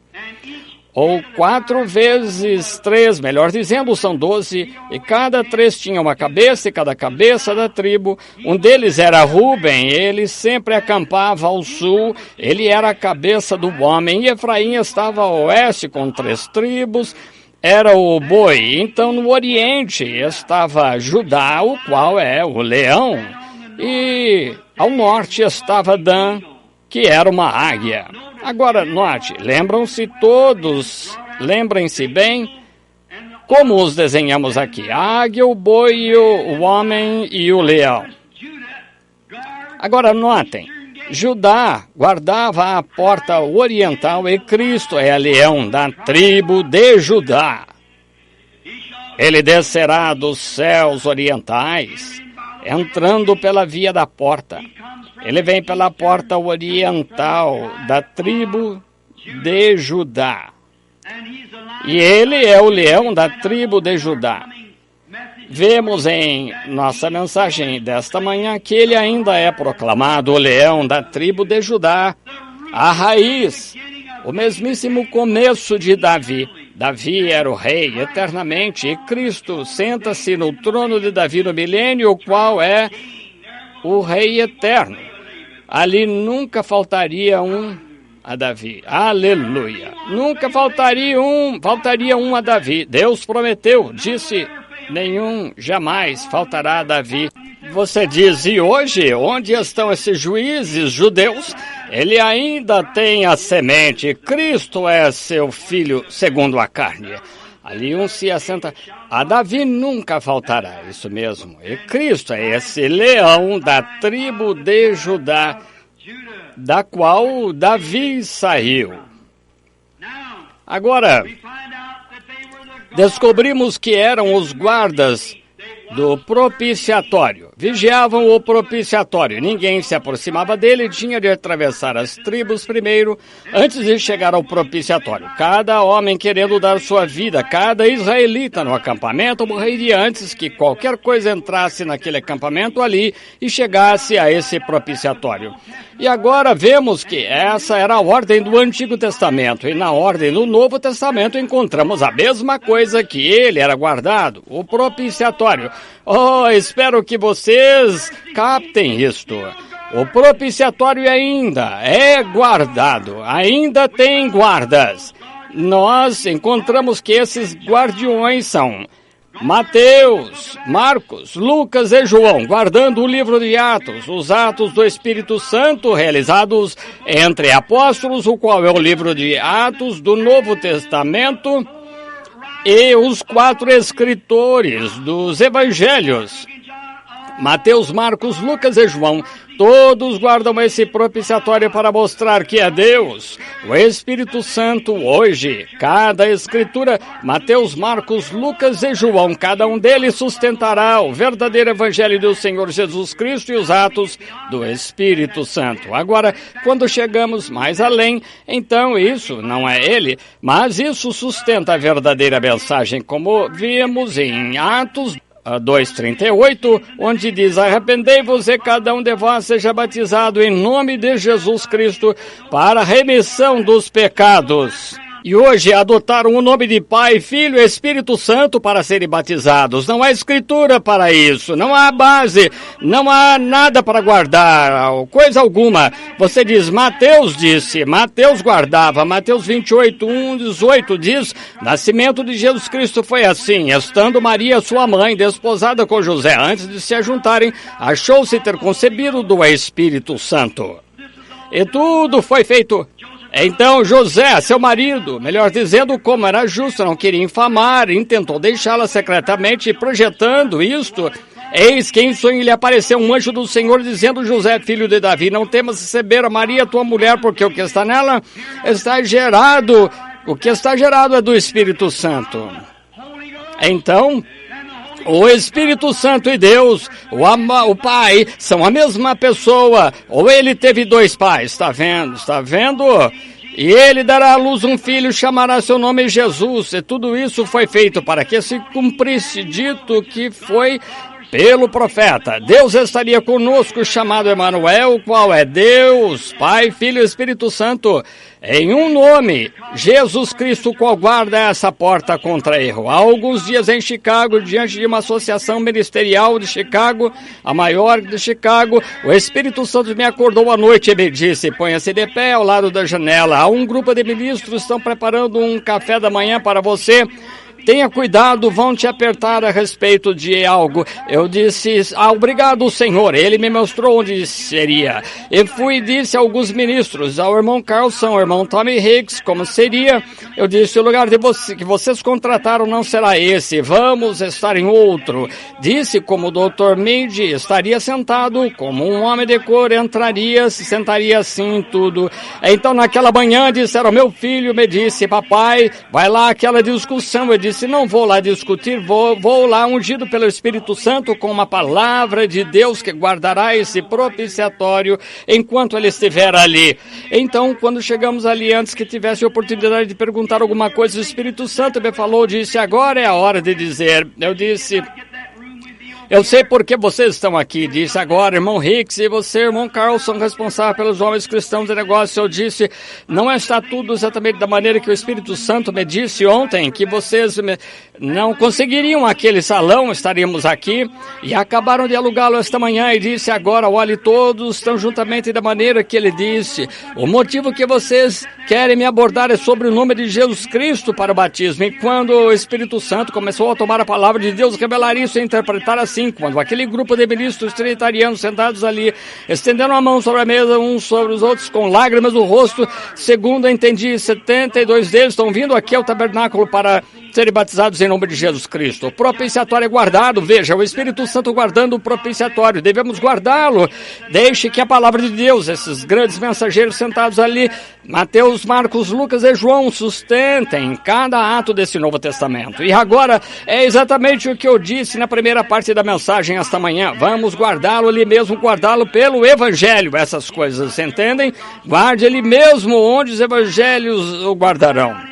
S1: Ou 4 vezes 3, melhor dizendo, são 12, e cada 3 tinha uma cabeça, e cada cabeça da tribo. Um deles era Ruben, ele sempre acampava ao sul, ele era a cabeça do homem, e Efraim estava ao oeste com 3 tribos, era o boi. Então no oriente estava Judá, o qual é o leão, e ao norte estava Dan, que era uma águia. Agora, note, lembrem-se bem como os desenhamos aqui: a águia, o boi, o homem e o leão. Agora, notem, Judá guardava a porta oriental e Cristo é leão da tribo de Judá. Ele descerá dos céus orientais, entrando pela via da porta. Ele vem pela porta oriental da tribo de Judá. E ele é o leão da tribo de Judá. Vemos em nossa mensagem desta manhã que ele ainda é proclamado o leão da tribo de Judá, a raiz, o mesmíssimo começo de Davi. Davi era o rei eternamente, e Cristo senta-se no trono de Davi no milênio, o qual é o rei eterno. Ali nunca faltaria um a Davi. Aleluia! Nunca faltaria um a Davi. Deus prometeu, disse, nenhum jamais faltará a Davi. Você diz, e hoje, onde estão esses juízes judeus? ele ainda tem a semente. Cristo é seu filho segundo a carne. Ali um se assenta. A Davi nunca faltará, isso mesmo. E Cristo é esse leão da tribo de Judá, da qual Davi saiu. Agora, descobrimos que eram os guardas do propiciatório. Vigiavam o propiciatório. Ninguém se aproximava dele, tinha de atravessar as tribos primeiro, antes de chegar ao propiciatório. Cada homem querendo dar sua vida, cada israelita no acampamento morreria antes que qualquer coisa entrasse naquele acampamento ali e chegasse a esse propiciatório. E agora vemos que essa era a ordem do Antigo Testamento, e na ordem do Novo Testamento encontramos a mesma coisa, que ele era guardado, o propiciatório. Oh, espero que vocês captem isto. O propiciatório ainda é guardado, ainda tem guardas. Nós encontramos que esses guardiões são Mateus, Marcos, Lucas e João, guardando o livro de Atos, os Atos do Espírito Santo realizados entre apóstolos, o qual é o livro de Atos do Novo Testamento, e os 4 escritores dos evangelhos, Mateus, Marcos, Lucas e João, todos guardam esse propiciatório para mostrar que é Deus, o Espírito Santo, hoje. Cada escritura, Mateus, Marcos, Lucas e João, cada um deles sustentará o verdadeiro evangelho do Senhor Jesus Cristo e os atos do Espírito Santo. Agora, quando chegamos mais além, então isso não é ele, mas isso sustenta a verdadeira mensagem, como vimos em Atos 2:38, onde diz: arrependei-vos e cada um de vós seja batizado em nome de Jesus Cristo para a remissão dos pecados. E hoje adotaram o nome de Pai, Filho e Espírito Santo para serem batizados. Não há escritura para isso, não há base, não há nada para guardar, coisa alguma. Você diz, Mateus disse, Mateus guardava, Mateus 28:1-18 diz, nascimento de Jesus Cristo foi assim, estando Maria, sua mãe, desposada com José, antes de se ajuntarem, achou-se ter concebido do Espírito Santo. E tudo foi feito. Então José, seu marido, melhor dizendo, como era justo, não queria infamar, intentou deixá-la secretamente, projetando isto. Eis que em sonho lhe apareceu um anjo do Senhor, dizendo: José, filho de Davi, não temas receber a Maria, tua mulher, porque o que está nela está gerado, o que está gerado é do Espírito Santo. Então, o Espírito Santo e Deus, o Pai, são a mesma pessoa, ou ele teve 2 pais, está vendo? E ele dará à luz um filho, chamará seu nome Jesus, e tudo isso foi feito para que se cumprisse dito que foi pelo profeta. Deus estaria conosco, chamado Emanuel, o qual é Deus, Pai, Filho e Espírito Santo, em um nome, Jesus Cristo, qual guarda essa porta contra erro. Há alguns dias em Chicago, diante de uma associação ministerial de Chicago, a maior de Chicago, o Espírito Santo me acordou à noite e me disse: ponha-se de pé ao lado da janela. Há um grupo de ministros estão preparando um café da manhã para você. Tenha cuidado, vão te apertar a respeito de algo. Eu disse, obrigado, Senhor. Ele me mostrou onde seria. Eu fui e disse a alguns ministros, ao irmão Carlson, ao irmão Tommy Hicks, como seria. Eu disse, o lugar de que vocês contrataram não será esse. Vamos estar em outro. Disse como o Dr. Meade estaria sentado, como um homem de cor, entraria, se sentaria assim, tudo. Então, naquela manhã, disseram, meu filho me disse, papai, vai lá aquela discussão. Eu disse, não vou lá discutir, vou lá ungido pelo Espírito Santo com uma palavra de Deus que guardará esse propiciatório enquanto ele estiver ali. Então, quando chegamos ali, antes que tivesse a oportunidade de perguntar alguma coisa, o Espírito Santo me falou, disse, agora é a hora de dizer. Eu disse, eu sei por que vocês estão aqui, disse agora, irmão Hicks, e você, irmão Carlson, responsável pelos homens cristãos de negócio. Eu disse, não está tudo exatamente da maneira que o Espírito Santo me disse ontem, que vocês não conseguiriam aquele salão, estaríamos aqui, e acabaram de alugá-lo esta manhã, e disse agora, olhe, todos estão juntamente da maneira que ele disse. O motivo que vocês querem me abordar é sobre o nome de Jesus Cristo para o batismo. E quando o Espírito Santo começou a tomar a palavra de Deus, revelar isso e interpretar assim, assim, quando aquele grupo de ministros trinitarianos sentados ali, estendendo a mão sobre a mesa, uns sobre os outros, com lágrimas no rosto, segundo eu entendi, 72 deles estão vindo aqui ao tabernáculo para serem batizados em nome de Jesus Cristo. O propiciatório é guardado, veja, o Espírito Santo guardando o propiciatório, devemos guardá-lo. Deixe que a palavra de Deus, esses grandes mensageiros sentados ali, Mateus, Marcos, Lucas e João, sustentem cada ato desse Novo Testamento. E agora, é exatamente o que eu disse na primeira parte da mensagem esta manhã. Vamos guardá-lo ali mesmo, guardá-lo pelo Evangelho. Essas coisas, se entendem? Guarde ele mesmo onde os Evangelhos o guardarão.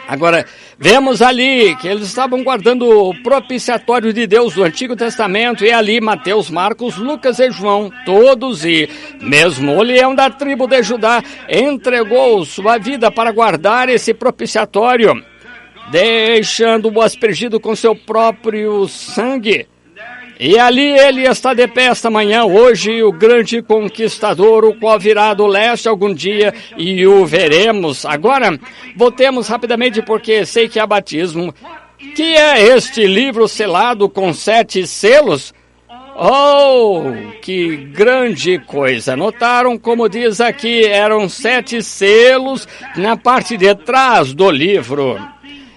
S1: Agora, vemos ali que eles estavam guardando o propiciatório de Deus do Antigo Testamento, e ali Mateus, Marcos, Lucas e João, todos, e mesmo o leão da tribo de Judá entregou sua vida para guardar esse propiciatório, deixando-o aspergido com seu próprio sangue. E ali ele está de pé esta manhã, hoje, o grande conquistador, o qual virá do leste algum dia, e o veremos. Agora, voltemos rapidamente, porque sei que há batismo. Que é este livro selado com 7 selos? Oh, que grande coisa! Notaram como diz aqui, eram 7 selos na parte de trás do livro.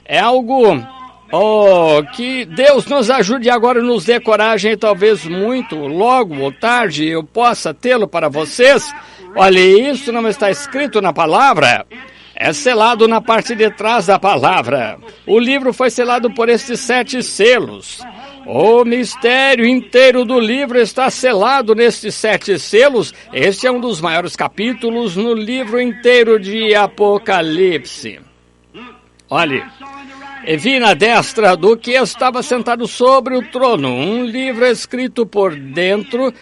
S1: É algo... Oh, que Deus nos ajude agora, nos dê coragem, talvez muito, logo ou tarde, eu possa tê-lo para vocês. Olha, isso não está escrito na palavra, é selado na parte de trás da palavra. O livro foi selado por estes 7 selos. O mistério inteiro do livro está selado nestes 7 selos. Este é um dos maiores capítulos no livro inteiro de Apocalipse. Olhe. E vi na destra do que estava sentado sobre o trono um livro escrito por dentro,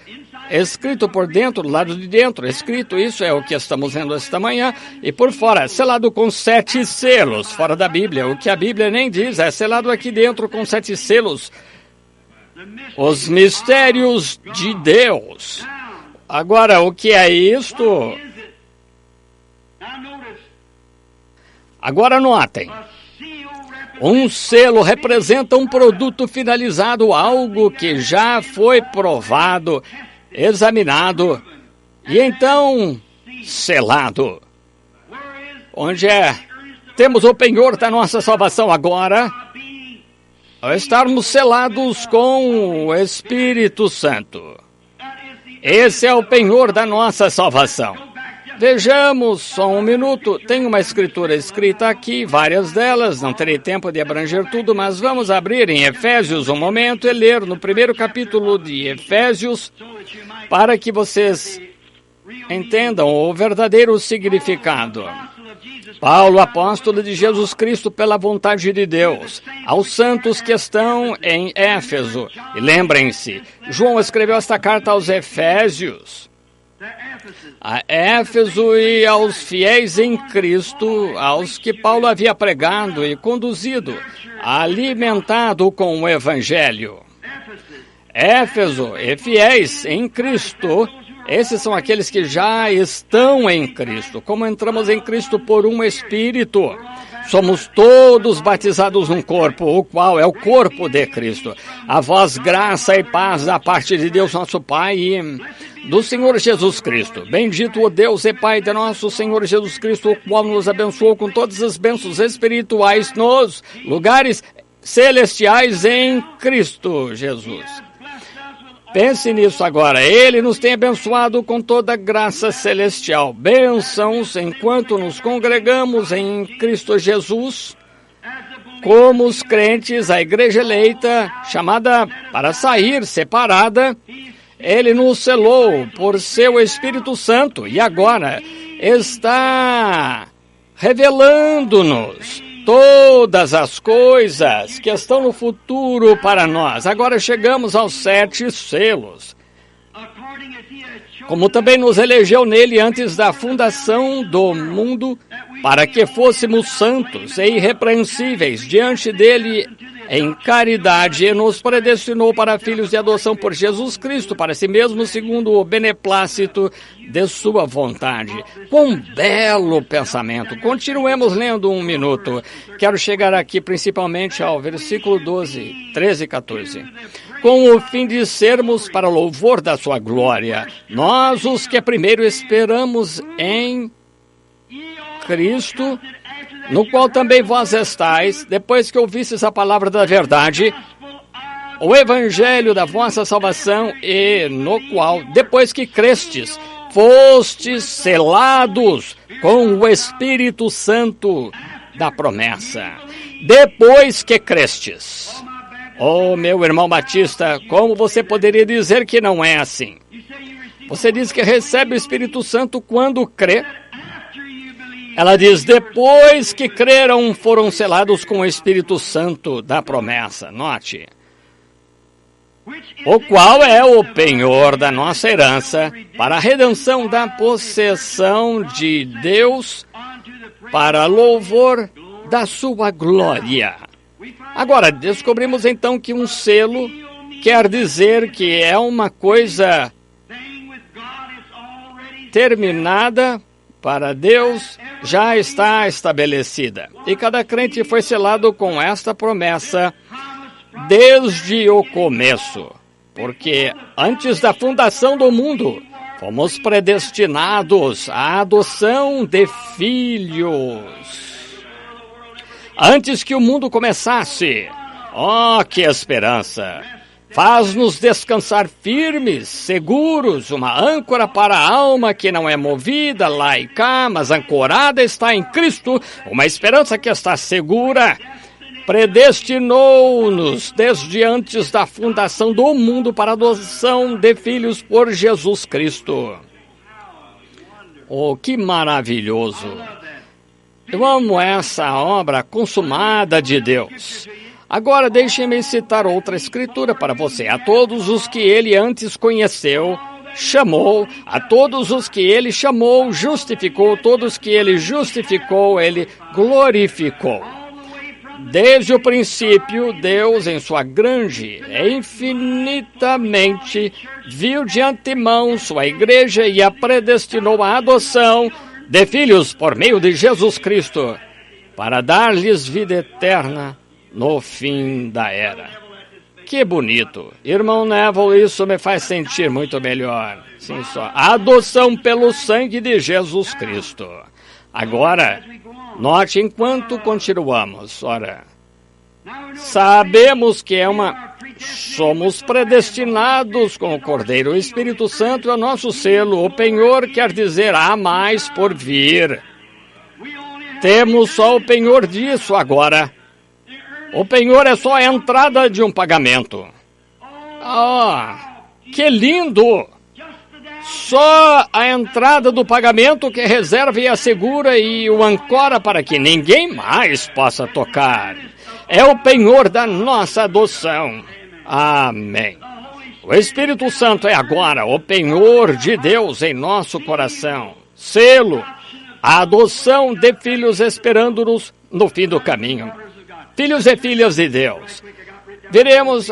S1: do lado de dentro, escrito, isso é o que estamos vendo esta manhã, e por fora, selado com 7 selos, fora da Bíblia, o que a Bíblia nem diz, é selado aqui dentro com 7 selos, os mistérios de Deus. Agora, o que é isto? Agora notem. Um selo representa um produto finalizado, algo que já foi provado, examinado e então selado. Onde temos o penhor da nossa salvação agora, ao estarmos selados com o Espírito Santo. Esse é o penhor da nossa salvação. Vejamos, só um minuto, tem uma escritura escrita aqui, várias delas, não terei tempo de abranger tudo, mas vamos abrir em Efésios um momento e ler no primeiro capítulo de Efésios, para que vocês entendam o verdadeiro significado. Paulo, apóstolo de Jesus Cristo pela vontade de Deus, aos santos que estão em Éfeso. E lembrem-se, João escreveu esta carta aos Efésios, a Éfeso e aos fiéis em Cristo, aos que Paulo havia pregado e conduzido, alimentado com o Evangelho. Éfeso e fiéis em Cristo, esses são aqueles que já estão em Cristo. Como entramos em Cristo por um Espírito, somos todos batizados num corpo, o qual é o corpo de Cristo. A vós graça e paz da parte de Deus nosso Pai e do Senhor Jesus Cristo. Bendito o Deus e Pai de nosso Senhor Jesus Cristo, o qual nos abençoou com todas as bênçãos espirituais nos lugares celestiais em Cristo Jesus. Pense nisso agora. Ele nos tem abençoado com toda graça celestial. Bênçãos enquanto nos congregamos em Cristo Jesus, como os crentes, a igreja eleita, chamada para sair, separada. Ele nos selou por seu Espírito Santo e agora está revelando-nos todas as coisas que estão no futuro para nós. Agora chegamos aos 7 selos. Como também nos elegeu nele antes da fundação do mundo, para que fôssemos santos e irrepreensíveis diante dele em caridade e nos predestinou para filhos de adoção por Jesus Cristo, para si mesmo, segundo o beneplácito de sua vontade. Quão belo pensamento! Continuemos lendo um minuto. Quero chegar aqui principalmente ao versículo 12, 13 e 14. Com o fim de sermos para louvor da sua glória, nós os que primeiro esperamos em Cristo, no qual também vós estáis, depois que ouvistes a palavra da verdade, o evangelho da vossa salvação, e no qual, depois que crestes, fostes selados com o Espírito Santo da promessa. Depois que crestes. Oh, meu irmão Batista, como você poderia dizer que não é assim? Você diz que recebe o Espírito Santo quando crê. Ela diz, depois que creram, foram selados com o Espírito Santo da promessa. Note. O qual é o penhor da nossa herança para a redenção da possessão de Deus para louvor da sua glória. Agora, descobrimos então que um selo quer dizer que é uma coisa terminada para Deus, já está estabelecida. E cada crente foi selado com esta promessa desde o começo. Porque antes da fundação do mundo, fomos predestinados à adoção de filhos. Antes que o mundo começasse, oh, que esperança! Faz-nos descansar firmes, seguros, uma âncora para a alma que não é movida lá e cá, mas ancorada está em Cristo, uma esperança que está segura. Predestinou-nos desde antes da fundação do mundo para a adoção de filhos por Jesus Cristo. Oh, que maravilhoso! Eu amo essa obra consumada de Deus. Agora deixem-me citar outra escritura para você. A todos os que ele antes conheceu, chamou. A todos os que ele chamou, justificou. Todos que ele justificou, ele glorificou. Desde o princípio, Deus, em sua grande e infinitamente, viu de antemão sua igreja e a predestinou à adoção de filhos por meio de Jesus Cristo, para dar-lhes vida eterna no fim da era. Que bonito. Irmão Neville, isso me faz sentir muito melhor. Sim, só. A adoção pelo sangue de Jesus Cristo. Agora, note enquanto continuamos. Ora, sabemos que somos predestinados com o Cordeiro. O Espírito Santo é o nosso selo. O penhor quer dizer há mais por vir. Temos só o penhor disso agora. O penhor é só a entrada de um pagamento. Ah, que lindo! Só a entrada do pagamento que reserva e assegura e o ancora para que ninguém mais possa tocar. É o penhor da nossa adoção. Amém. O Espírito Santo é agora o penhor de Deus em nosso coração. Selo, a adoção de filhos esperando-nos no fim do caminho. Filhos e filhas de Deus. Veremos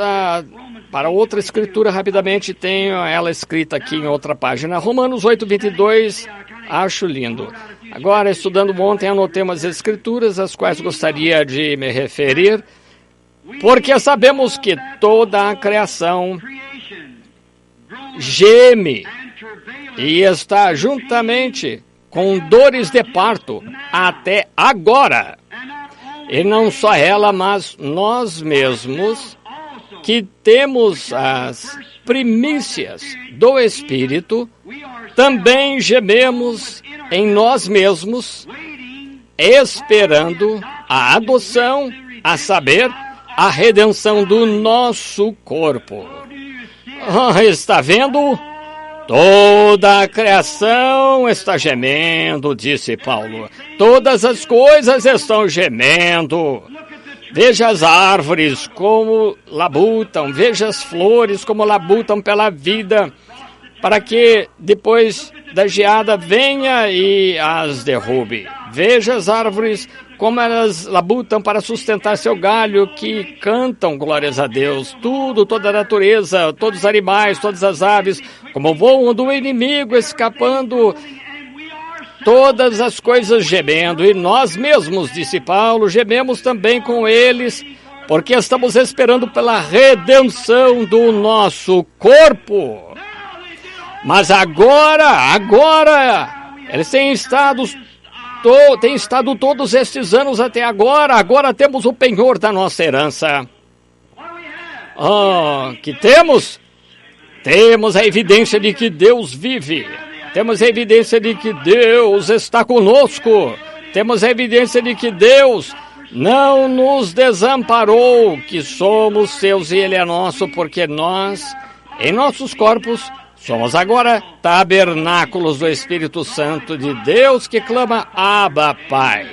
S1: para outra escritura rapidamente, tenho ela escrita aqui em outra página. Romanos 8:22, acho lindo. Agora, estudando ontem, anotei umas escrituras, às quais gostaria de me referir, porque sabemos que toda a criação geme e está juntamente com dores de parto até agora. E não só ela, mas nós mesmos, que temos as primícias do Espírito, também gememos em nós mesmos, esperando a adoção, a saber, a redenção do nosso corpo. Está vendo? Toda a criação está gemendo, disse Paulo. Todas as coisas estão gemendo. Veja as árvores como labutam, veja as flores como labutam pela vida, para que depois da geada venha e as derrube. Veja as árvores como elas labutam para sustentar seu galho, que cantam glórias a Deus. Tudo, toda a natureza, todos os animais, todas as aves, como voam do inimigo, escapando, todas as coisas gemendo. E nós mesmos, disse Paulo, gememos também com eles, porque estamos esperando pela redenção do nosso corpo. Mas agora, eles têm estado todos estes anos até agora temos o penhor da nossa herança. Que temos? Temos a evidência de que Deus vive. Temos a evidência de que Deus está conosco. Temos a evidência de que Deus não nos desamparou, que somos seus e Ele é nosso, porque nós, em nossos corpos, somos agora tabernáculos do Espírito Santo de Deus, que clama Abba, Pai.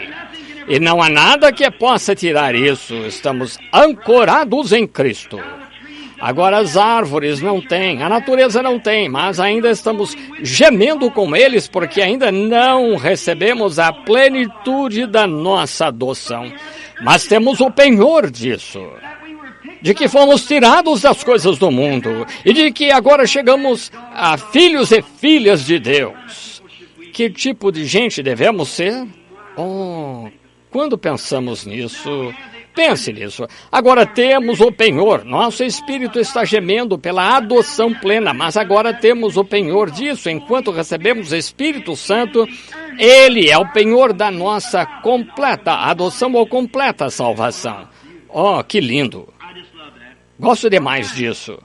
S1: E não há nada que possa tirar isso. Estamos ancorados em Cristo. Agora as árvores não têm, a natureza não tem, mas ainda estamos gemendo com eles, porque ainda não recebemos a plenitude da nossa adoção. Mas temos o penhor disso, de que fomos tirados das coisas do mundo, e de que agora chegamos a filhos e filhas de Deus. Que tipo de gente devemos ser? Quando pensamos nisso, pense nisso. Agora temos o penhor. Nosso espírito está gemendo pela adoção plena, mas agora temos o penhor disso. Enquanto recebemos o Espírito Santo, Ele é o penhor da nossa completa adoção ou completa salvação. Que lindo. Gosto demais disso.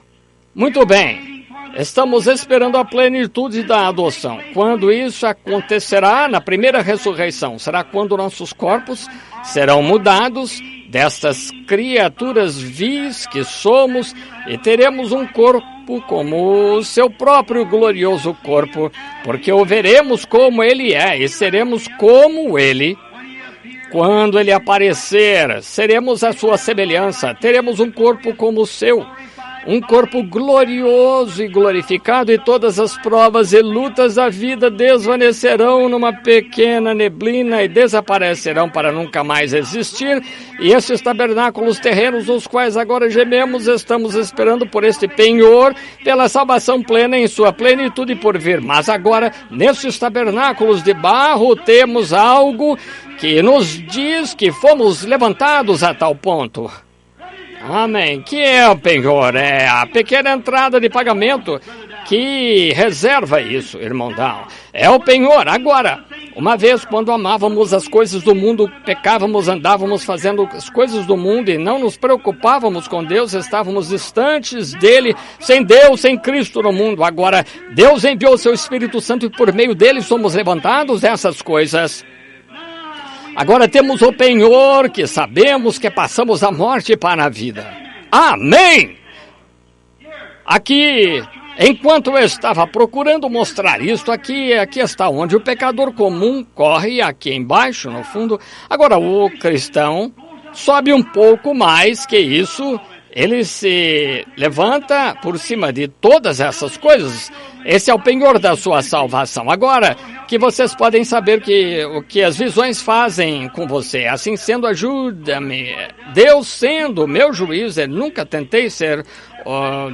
S1: Muito bem. Estamos esperando a plenitude da adoção. Quando isso acontecerá? Na primeira ressurreição. Será quando nossos corpos serão mudados destas criaturas vis que somos e teremos um corpo como o seu próprio glorioso corpo, porque o veremos como Ele é e seremos como Ele. Quando Ele aparecer, seremos a sua semelhança, teremos um corpo como o seu, um corpo glorioso e glorificado, e todas as provas e lutas da vida desvanecerão numa pequena neblina e desaparecerão para nunca mais existir. E esses tabernáculos terrenos, nos quais agora gememos, estamos esperando por este penhor, pela salvação plena em sua plenitude por vir. Mas agora, nesses tabernáculos de barro, temos algo que nos diz que fomos levantados a tal ponto. Amém. Que é o penhor? É a pequena entrada de pagamento que reserva isso, irmão Down. É o penhor. Agora, uma vez quando amávamos as coisas do mundo, pecávamos, andávamos fazendo as coisas do mundo e não nos preocupávamos com Deus, estávamos distantes dele, sem Deus, sem Cristo no mundo. Agora, Deus enviou o seu Espírito Santo e por meio dele somos levantados dessas coisas. Agora temos o penhor, que sabemos que passamos da morte para a vida. Amém! Aqui, enquanto eu estava procurando mostrar isto, aqui está onde o pecador comum corre, aqui embaixo, no fundo. Agora, o cristão sobe um pouco mais que isso. Ele se levanta por cima de todas essas coisas. Esse é o penhor da sua salvação. Agora, que vocês podem saber o que as visões fazem com você. Assim sendo, ajuda-me. Deus sendo meu juiz, eu nunca tentei ser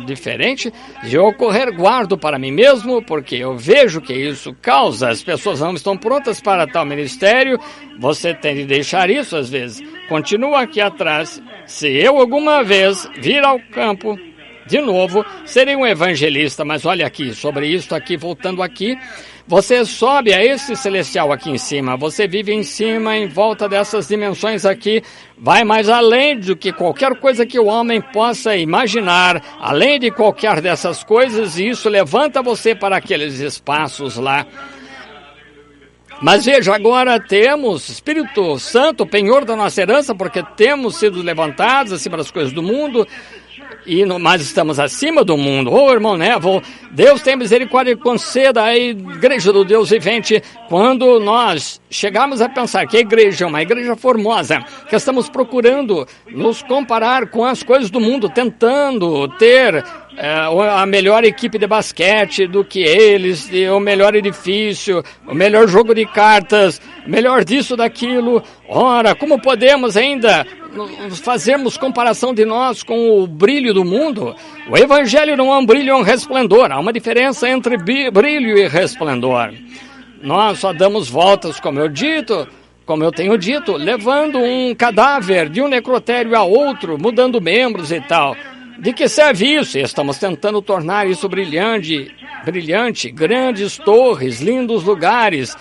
S1: diferente. De ocorrer, guardo para mim mesmo, porque eu vejo que isso causa. As pessoas não estão prontas para tal ministério. Você tem de deixar isso às vezes. Continua aqui atrás. Se eu alguma vez vir ao campo de novo, serei um evangelista. Mas olha aqui, sobre isso aqui, voltando aqui, você sobe a esse celestial aqui em cima, você vive em cima, em volta dessas dimensões aqui, vai mais além do que qualquer coisa que o homem possa imaginar, além de qualquer dessas coisas, e isso levanta você para aqueles espaços lá. Mas veja, agora temos Espírito Santo, penhor da nossa herança, porque temos sido levantados acima das coisas do mundo, mas estamos acima do mundo. Irmão Neville, Deus tem misericórdia e conceda à igreja do Deus vivente. Quando nós chegamos a pensar que a igreja é uma igreja formosa, que estamos procurando nos comparar com as coisas do mundo, tentando ter a melhor equipe de basquete do que eles, o melhor edifício, o melhor jogo de cartas, o melhor disso, daquilo. Ora, como podemos ainda fazermos comparação de nós com o brilho do mundo? O Evangelho não é um brilho, é um resplendor. Há uma diferença entre brilho e resplendor. Nós só damos voltas, como eu tenho dito, levando um cadáver de um necrotério a outro, mudando membros e tal. De que serve isso? Estamos tentando tornar isso brilhante, grandes torres, lindos lugares,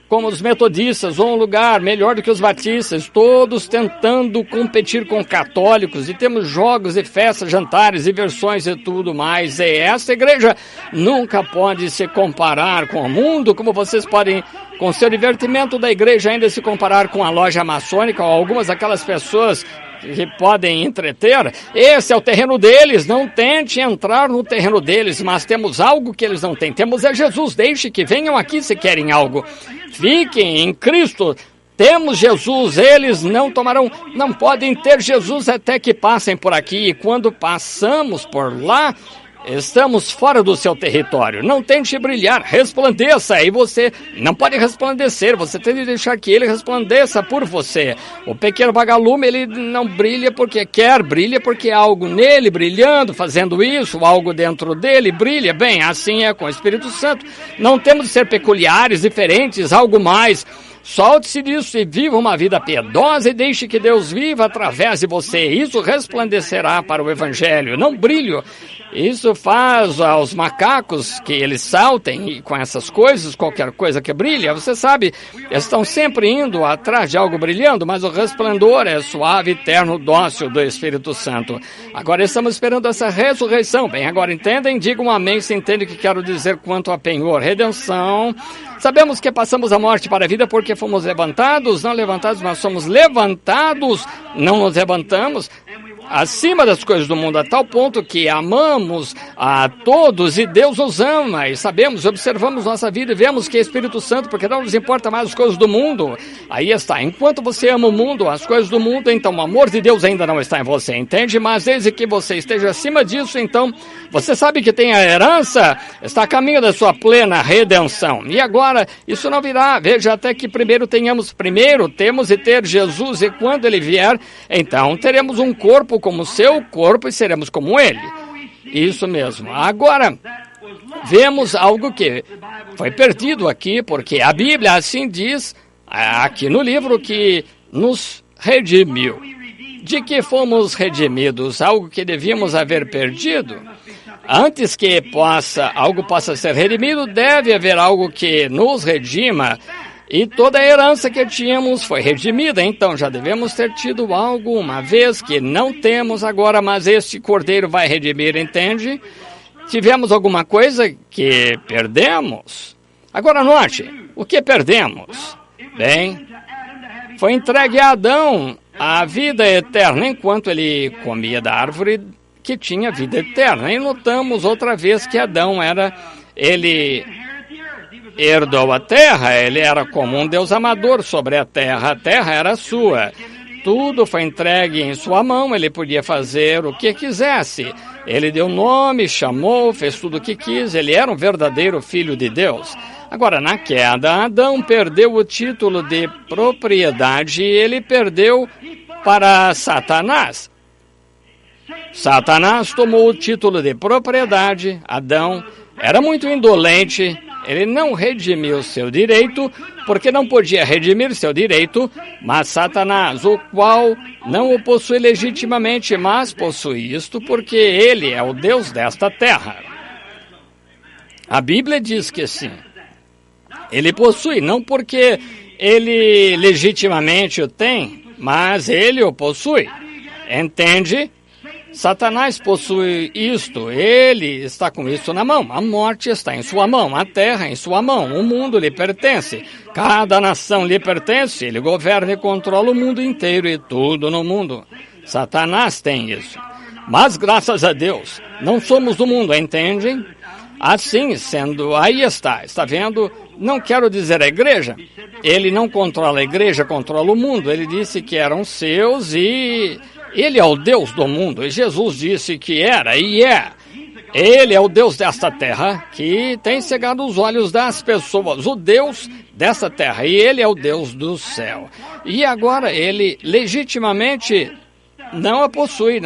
S1: como os metodistas, ou um lugar melhor do que os batistas, todos tentando competir com católicos, e temos jogos e festas, jantares, diversões e tudo mais. E essa igreja nunca pode se comparar com o mundo, como vocês podem, com seu divertimento da igreja, ainda se comparar com a loja maçônica, ou algumas daquelas pessoas que podem entreter. Esse é o terreno deles, não tente entrar no terreno deles, mas temos algo que eles não têm. Temos Jesus, deixe que venham aqui se querem algo. Fiquem em Cristo, temos Jesus, eles não podem ter Jesus até que passem por aqui, e quando passamos por lá, estamos fora do seu território. Não tente brilhar, resplandeça. E você não pode resplandecer, você tem de deixar que ele resplandeça por você. O pequeno vagalume, ele não brilha porque quer, brilha porque há algo nele brilhando, fazendo isso, algo dentro dele brilha. Bem, assim é com o Espírito Santo. Não temos de ser peculiares, diferentes, algo mais. Solte-se disso e viva uma vida piedosa e deixe que Deus viva através de você. Isso resplandecerá para o Evangelho, não brilho. Isso faz aos macacos que eles saltem com essas coisas, qualquer coisa que brilha. Você sabe, eles estão sempre indo atrás de algo brilhando, mas o resplendor é suave, terno, dócil do Espírito Santo. Agora estamos esperando essa ressurreição. Bem, agora entendem? Digam amém se entendem o que quero dizer quanto a penhor, redenção. Sabemos que passamos a morte para a vida porque fomos levantados, não levantados, mas somos levantados, não nos levantamos acima das coisas do mundo, a tal ponto que amamos a todos e Deus nos ama, e sabemos, observamos nossa vida e vemos que é Espírito Santo, porque não nos importa mais as coisas do mundo. Aí está, enquanto você ama o mundo, as coisas do mundo, então o amor de Deus ainda não está em você, entende? Mas desde que você esteja acima disso, então você sabe que tem a herança, está a caminho da sua plena redenção. E agora, isso não virá, veja, até que primeiro temos de ter Jesus, e quando ele vier, então teremos um corpo como seu corpo e seremos como ele. Isso mesmo. Agora, vemos algo que foi perdido aqui, porque a Bíblia assim diz, aqui no livro, que nos redimiu. De que fomos redimidos? Algo que devíamos haver perdido? Antes que algo possa ser redimido, deve haver algo que nos redima. E toda a herança que tínhamos foi redimida, então já devemos ter tido algo uma vez que não temos agora, mas este Cordeiro vai redimir, entende? Tivemos alguma coisa que perdemos. Agora note, o que perdemos? Bem, foi entregue a Adão a vida eterna, enquanto ele comia da árvore que tinha vida eterna. E notamos outra vez que Adão ele herdou a terra, ele era como um Deus amador sobre a terra era sua. Tudo foi entregue em sua mão, ele podia fazer o que quisesse. Ele deu nome, chamou, fez tudo o que quis, ele era um verdadeiro filho de Deus. Agora, na queda, Adão perdeu o título de propriedade e ele perdeu para Satanás. Satanás tomou o título de propriedade, Adão era muito indolente, ele não redimiu seu direito, porque não podia redimir seu direito, mas Satanás, o qual não o possui legitimamente, mas possui isto porque ele é o Deus desta terra. A Bíblia diz que sim, ele possui, não porque ele legitimamente o tem, mas ele o possui, entende? Satanás possui isto, ele está com isso na mão, a morte está em sua mão, a terra em sua mão, o mundo lhe pertence, cada nação lhe pertence, ele governa e controla o mundo inteiro e tudo no mundo. Satanás tem isso, mas graças a Deus, não somos do mundo, entendem? Assim sendo, aí está vendo? Não quero dizer a igreja, ele não controla a igreja, controla o mundo, ele disse que eram seus e... ele é o Deus do mundo, e Jesus disse que era e é. Ele é o Deus desta terra que tem cegado os olhos das pessoas, o Deus dessa terra, e ele é o Deus do céu. E agora ele legitimamente não possui,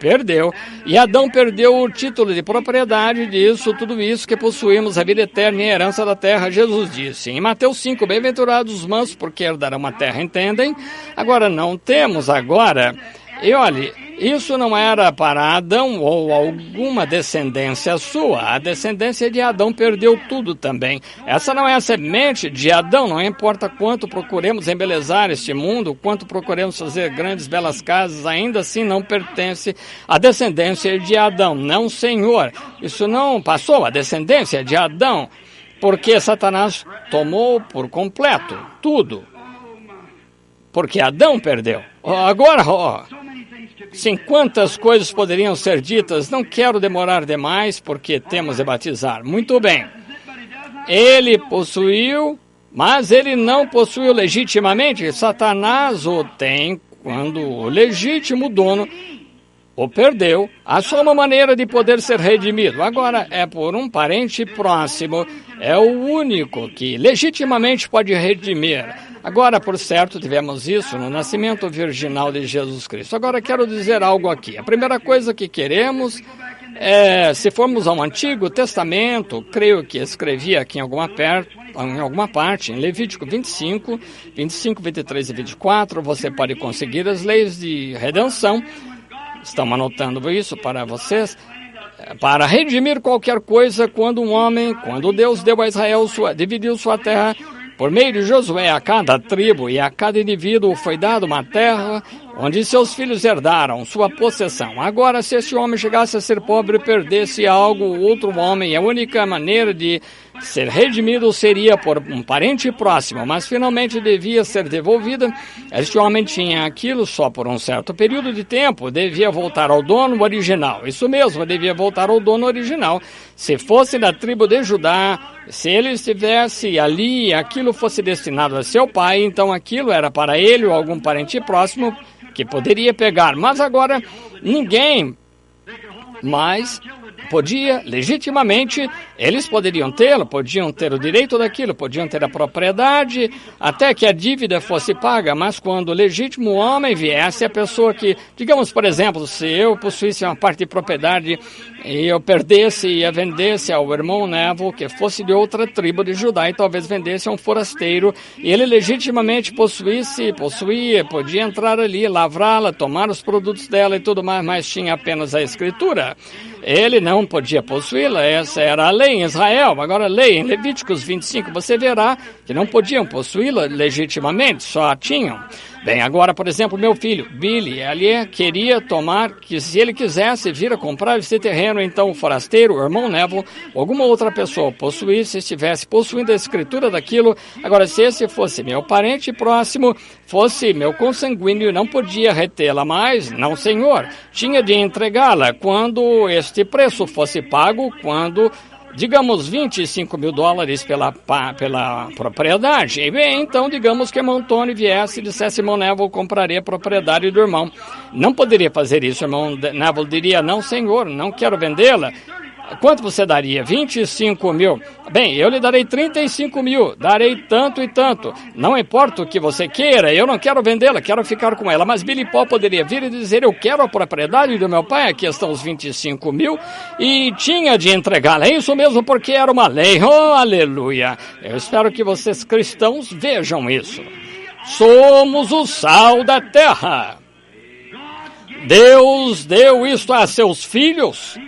S1: perdeu. E Adão perdeu o título de propriedade disso, tudo isso que possuímos, a vida eterna e a herança da terra. Jesus disse em Mateus 5, bem-aventurados os mansos, porque herdarão a terra, entendem? Agora não temos agora, e olhe, isso não era para Adão ou alguma descendência sua. A descendência de Adão perdeu tudo também. Essa não é a semente de Adão. Não importa quanto procuremos embelezar este mundo, quanto procuremos fazer grandes, belas casas, ainda assim não pertence à descendência de Adão. Não, Senhor. Isso não passou a descendência de Adão, porque Satanás tomou por completo tudo. Porque Adão perdeu. Agora, sim, quantas coisas poderiam ser ditas? Não quero demorar demais, porque temos de batizar. Muito bem. Ele possuiu, mas ele não possuiu legitimamente. Satanás o tem quando o legítimo dono o perdeu. Há só uma maneira de poder ser redimido. Agora, é por um parente próximo. É o único que legitimamente pode redimir. Agora, por certo, tivemos isso no nascimento virginal de Jesus Cristo. Agora, quero dizer algo aqui. A primeira coisa que queremos é, se formos ao Antigo Testamento, creio que escrevi aqui em alguma parte, em Levítico 25, 23 e 24, você pode conseguir as leis de redenção. Estamos anotando isso para vocês. Para redimir qualquer coisa, quando Deus deu a Israel, dividiu sua terra, por meio de Josué, a cada tribo e a cada indivíduo foi dada uma terra onde seus filhos herdaram sua possessão. Agora, se esse homem chegasse a ser pobre e perdesse algo, outro homem, a única maneira de ser redimido seria por um parente próximo, mas finalmente devia ser devolvida. Este homem tinha aquilo só por um certo período de tempo, devia voltar ao dono original. Isso mesmo, devia voltar ao dono original. Se fosse da tribo de Judá, se ele estivesse ali e aquilo fosse destinado a seu pai, então aquilo era para ele ou algum parente próximo que poderia pegar. Mas agora ninguém mais podia, legitimamente, eles poderiam tê-lo, podiam ter o direito daquilo, podiam ter a propriedade, até que a dívida fosse paga, mas quando o legítimo homem viesse, a pessoa que, digamos, por exemplo, se eu possuísse uma parte de propriedade e eu perdesse e a vendesse ao irmão Neville, que fosse de outra tribo de Judá, e talvez vendesse a um forasteiro, e ele legitimamente possuía, podia entrar ali, lavrá-la, tomar os produtos dela e tudo mais, mas tinha apenas a escritura. Ele não podia possuí-la, essa era a lei em Israel. Agora a lei em Levíticos 25, você verá que não podiam possuí-la legitimamente, só tinham. Bem, agora, por exemplo, meu filho, Billy, ele queria tomar, que se ele quisesse vir a comprar esse terreno, então o forasteiro, o irmão Neville, alguma outra pessoa possuísse, estivesse possuindo a escritura daquilo. Agora, se esse fosse meu parente próximo, fosse meu consanguíneo, não podia retê-la mais, não, senhor. Tinha de entregá-la quando este preço fosse pago, quando, digamos, $25 mil pela propriedade. E bem, então, digamos que irmão Tony viesse e dissesse, irmão Neville, comprarei a propriedade do irmão. Não poderia fazer isso, irmão Neville diria, não, senhor, não quero vendê-la. Quanto você daria? 25 mil. Bem, eu lhe darei 35 mil. Darei tanto e tanto. Não importa o que você queira, eu não quero vendê-la, quero ficar com ela. Mas Billy Paul poderia vir e dizer, eu quero a propriedade do meu pai, aqui estão os 25 mil, e tinha de entregá-la. É isso mesmo, porque era uma lei. Oh, aleluia. Eu espero que vocês cristãos vejam isso. Somos o sal da terra. Deus deu isto a seus filhos.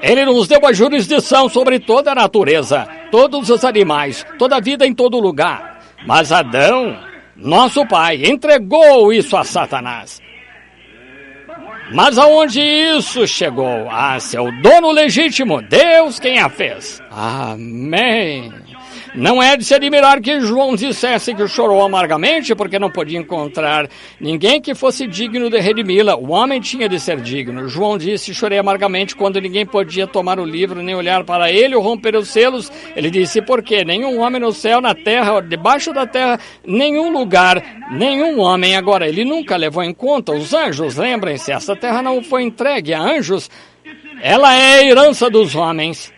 S1: Ele nos deu a jurisdição sobre toda a natureza, todos os animais, toda a vida em todo lugar. Mas Adão, nosso pai, entregou isso a Satanás. Mas aonde isso chegou? A seu dono legítimo, Deus quem a fez. Amém. Não é de se admirar que João dissesse que chorou amargamente, porque não podia encontrar ninguém que fosse digno de redimi-la. O homem tinha de ser digno. João disse, chorei amargamente, quando ninguém podia tomar o livro, nem olhar para ele ou romper os selos. Ele disse, por quê? Nenhum homem no céu, na terra, debaixo da terra, nenhum lugar, nenhum homem. Agora, ele nunca levou em conta os anjos. Lembrem-se, essa terra não foi entregue a anjos. Ela é a herança dos homens.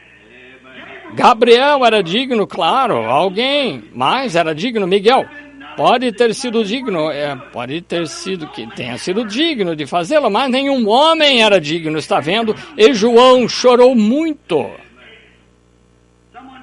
S1: Gabriel era digno, claro, alguém mais era digno, Miguel. Pode ter sido digno, pode ter sido que tenha sido digno de fazê-lo, mas nenhum homem era digno, está vendo? E João chorou muito.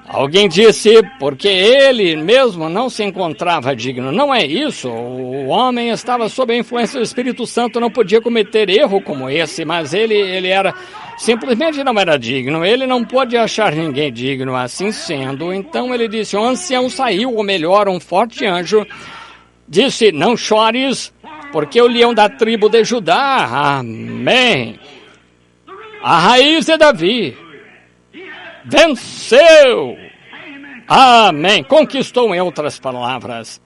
S1: Alguém disse, porque ele mesmo não se encontrava digno. Não é isso, o homem estava sob a influência do Espírito Santo, não podia cometer erro como esse, mas ele era, simplesmente não era digno, ele não pôde achar ninguém digno. Assim sendo, então ele disse, o ancião saiu, ou melhor, um forte anjo, disse, não chores, porque o leão da tribo de Judá, amém, a raiz de Davi, venceu, amém, conquistou, em outras palavras,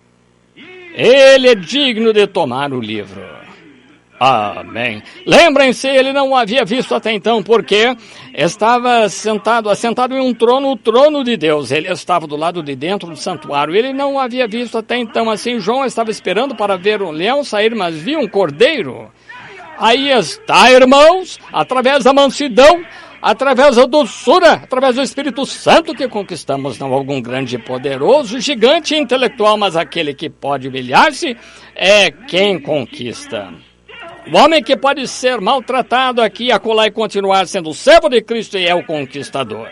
S1: ele é digno de tomar o livro, amém. Lembrem-se, ele não o havia visto até então, porque estava assentado em um trono, o trono de Deus, ele estava do lado de dentro do santuário, ele não o havia visto até então, assim, João estava esperando para ver o leão sair, mas viu um cordeiro. Aí está, irmãos, através da mansidão, através da doçura, através do Espírito Santo que conquistamos, não algum grande e poderoso, gigante intelectual, mas aquele que pode humilhar-se é quem conquista. O homem que pode ser maltratado aqui, acolá e continuar sendo servo de Cristo e é o conquistador.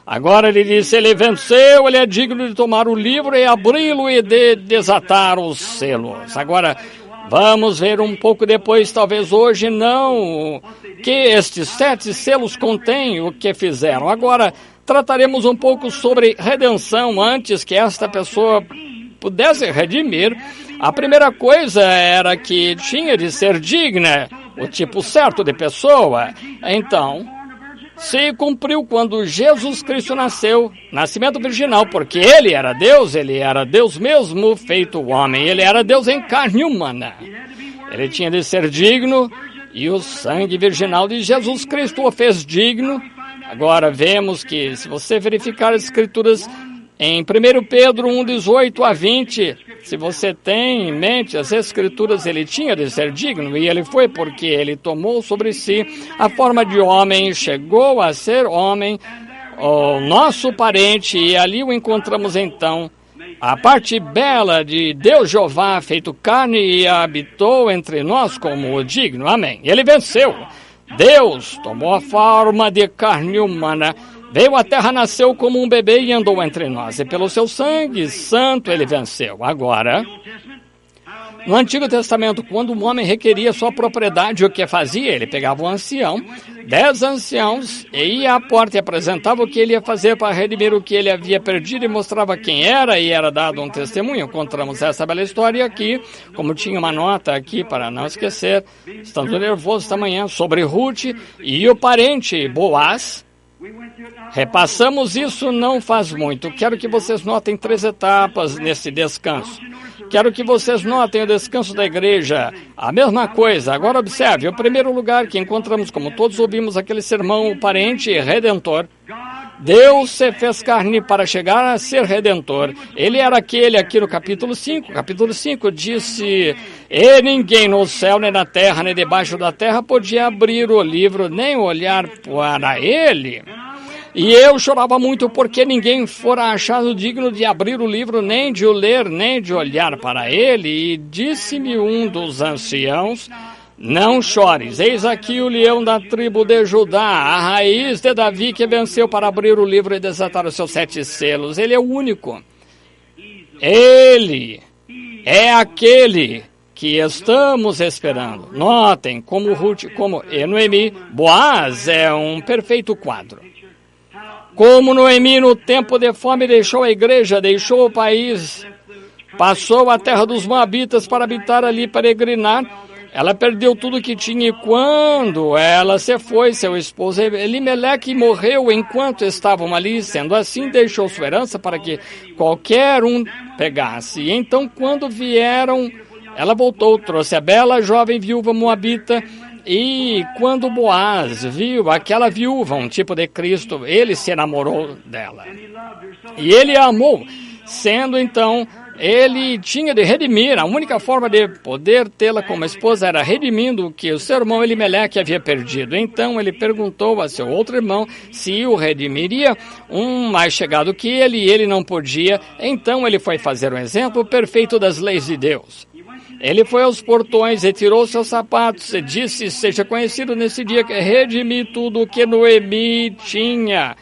S1: Agora ele disse, ele venceu, ele é digno de tomar o livro e abri-lo e de desatar os selos. Agora, vamos ver um pouco depois, talvez hoje não, que estes 7 selos contêm o que fizeram. Agora, trataremos um pouco sobre redenção antes que esta pessoa pudesse redimir. A primeira coisa era que tinha de ser digna, o tipo certo de pessoa. Então, se cumpriu quando Jesus Cristo nasceu, nascimento virginal, porque ele era Deus mesmo feito homem, ele era Deus em carne humana. Ele tinha de ser digno e o sangue virginal de Jesus Cristo o fez digno. Agora vemos que, se você verificar as escrituras em 1 Pedro 1, 18 a 20, se você tem em mente as escrituras, ele tinha de ser digno, e ele foi porque ele tomou sobre si a forma de homem, chegou a ser homem, o nosso parente, e ali o encontramos então, a parte bela de Deus Jeová, feito carne, e habitou entre nós como o digno, amém. Ele venceu, Deus tomou a forma de carne humana, veio à terra, nasceu como um bebê e andou entre nós. E pelo seu sangue santo ele venceu. Agora, no Antigo Testamento, quando um homem requeria sua propriedade, o que fazia? Ele pegava um ancião, 10 anciãos, e ia à porta e apresentava o que ele ia fazer para redimir o que ele havia perdido e mostrava quem era, e era dado um testemunho. Encontramos essa bela história aqui, como tinha uma nota aqui para não esquecer, estando nervoso esta manhã, sobre Ruth e o parente Boaz. Repassamos isso não faz muito. Quero que vocês notem 3 etapas nesse descanso. Quero que vocês notem o descanso da igreja. A mesma coisa. Agora observe, o primeiro lugar que encontramos, como todos ouvimos aquele sermão, o parente redentor. Deus se fez carne para chegar a ser redentor. Ele era aquele aqui no capítulo 5. Capítulo 5 disse, e ninguém no céu, nem na terra, nem debaixo da terra podia abrir o livro, nem olhar para ele. E eu chorava muito porque ninguém fora achado digno de abrir o livro, nem de o ler, nem de olhar para ele. E disse-me um dos anciãos, não chores, eis aqui o leão da tribo de Judá, a raiz de Davi que venceu para abrir o livro e desatar os seus 7 selos. Ele é o único. Ele é aquele que estamos esperando. Notem como Ruth, como Noemi, Boaz é um perfeito quadro. Como Noemi no tempo de fome deixou a igreja, deixou o país, passou a terra dos Moabitas para habitar ali, peregrinar, ela perdeu tudo que tinha e quando ela se foi, seu esposo Elimeleque morreu enquanto estavam ali, sendo assim deixou sua herança para que qualquer um pegasse. E então quando vieram, ela voltou, trouxe a bela jovem viúva moabita. E quando Boaz viu aquela viúva, um tipo de Cristo, ele se enamorou dela. E ele a amou, sendo então ele tinha de redimir. A única forma de poder tê-la como esposa era redimindo o que o seu irmão Elimeleque havia perdido. Então ele perguntou a seu outro irmão se o redimiria, um mais chegado que ele, e ele não podia. Então ele foi fazer um exemplo perfeito das leis de Deus. Ele foi aos portões, retirou seus sapatos e disse: seja conhecido nesse dia que redimi tudo o que Noemi tinha,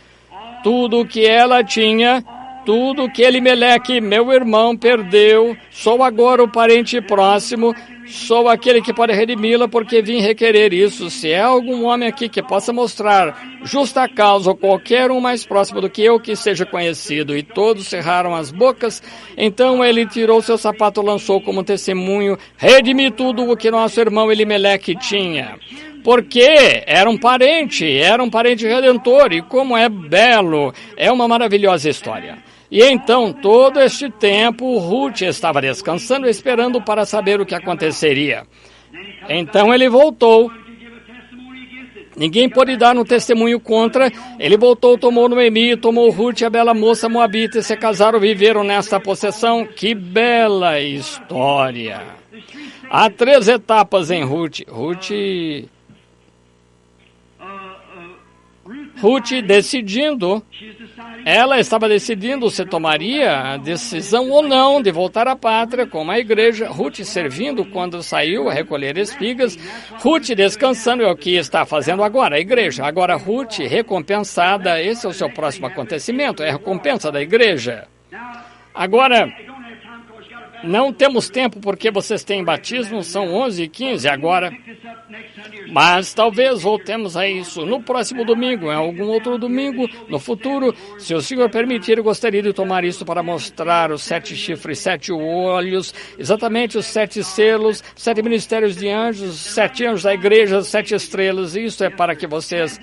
S1: tudo o que ela tinha, tudo que Elimeleque, meu irmão, perdeu. Sou agora o parente próximo, sou aquele que pode redimi-la, porque vim requerer isso. Se há algum homem aqui que possa mostrar justa causa, ou qualquer um mais próximo do que eu, que seja conhecido. E todos cerraram as bocas. Então ele tirou seu sapato, lançou como testemunho: redimi tudo o que nosso irmão Elimeleque tinha. Porque era um parente redentor, e como é belo, é uma maravilhosa história. E então, todo este tempo, Ruth estava descansando, esperando para saber o que aconteceria. Então ele voltou. Ninguém pôde dar um testemunho contra. Ele voltou, tomou Noemi, tomou Ruth, a bela moça moabita, e se casaram, viveram nesta possessão. Que bela história! Há 3 etapas em Ruth. Ruth decidindo, ela estava decidindo se tomaria a decisão ou não de voltar à pátria, como a igreja. Ruth servindo quando saiu a recolher espigas. Ruth descansando, é o que está fazendo agora a igreja. Agora Ruth recompensada, esse é o seu próximo acontecimento, é a recompensa da igreja. Agora, não temos tempo porque vocês têm batismo, são 11h15 agora. Mas talvez voltemos a isso no próximo domingo, em algum outro domingo, no futuro. Se o Senhor permitir, eu gostaria de tomar isso para mostrar os 7 chifres, 7 olhos, exatamente os 7 selos, 7 ministérios de anjos, 7 anjos da igreja, 7 estrelas. Isso é para que vocês...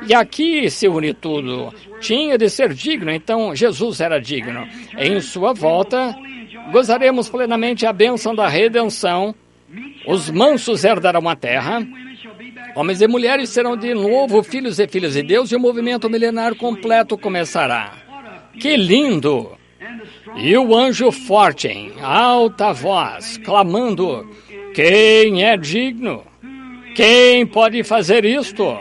S1: E aqui se une tudo. Tinha de ser digno, então Jesus era digno. Em sua volta, gozaremos plenamente a bênção da redenção. Os mansos herdarão a terra. Homens e mulheres serão de novo filhos e filhas de Deus, e o movimento milenar completo começará. Que lindo! E o anjo forte, em alta voz, clamando: quem é digno? Quem pode fazer isto?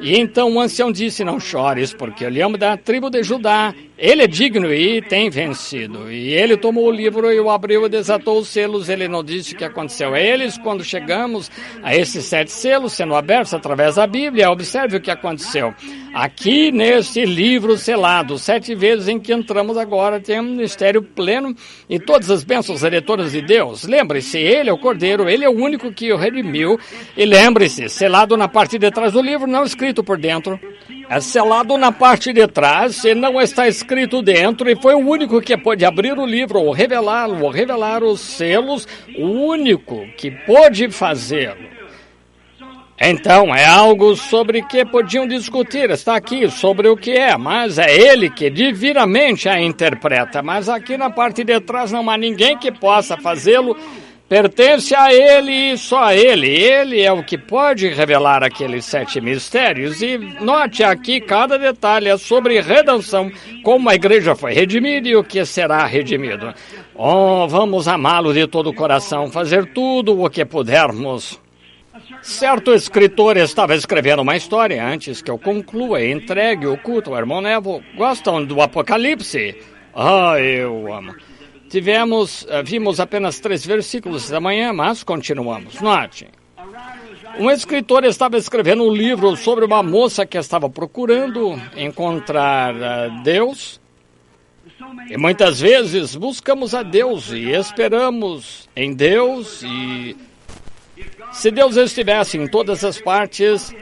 S1: E então o ancião disse: não chores, porque o leão da tribo de Judá, ele é digno e tem vencido. E ele tomou o livro e o abriu e desatou os selos. Ele não disse o que aconteceu a eles. Quando chegamos a esses 7 selos sendo abertos através da Bíblia, observe o que aconteceu. Aqui nesse livro selado, 7 vezes em que entramos agora, tem um ministério pleno e todas as bênçãos redetoras de Deus. Lembre-se, ele é o Cordeiro, ele é o único que o redimiu. E lembre-se, selado na parte de trás do livro, não escrito por dentro. É selado na parte de trás e não está escrito dentro, e foi o único que pôde abrir o livro ou revelá-lo, ou revelar os selos, o único que pôde fazê-lo. Então, é algo sobre que podiam discutir, está aqui, sobre o que é, mas é ele que divinamente a interpreta. Mas aqui na parte de trás não há ninguém que possa fazê-lo. Pertence a ele e só a ele. Ele é o que pode revelar aqueles 7 mistérios. E note aqui cada detalhe é sobre redenção, como a igreja foi redimida e o que será redimido. Oh, vamos amá-lo de todo o coração, fazer tudo o que pudermos. Certo escritor estava escrevendo uma história. Antes que eu conclua e entregue o culto ao irmão Neville, gostam do Apocalipse? Eu amo. Vimos apenas 3 versículos da manhã, mas continuamos. Note. Um escritor estava escrevendo um livro sobre uma moça que estava procurando encontrar Deus. E muitas vezes buscamos a Deus e esperamos em Deus. E se Deus estivesse em todas as partes,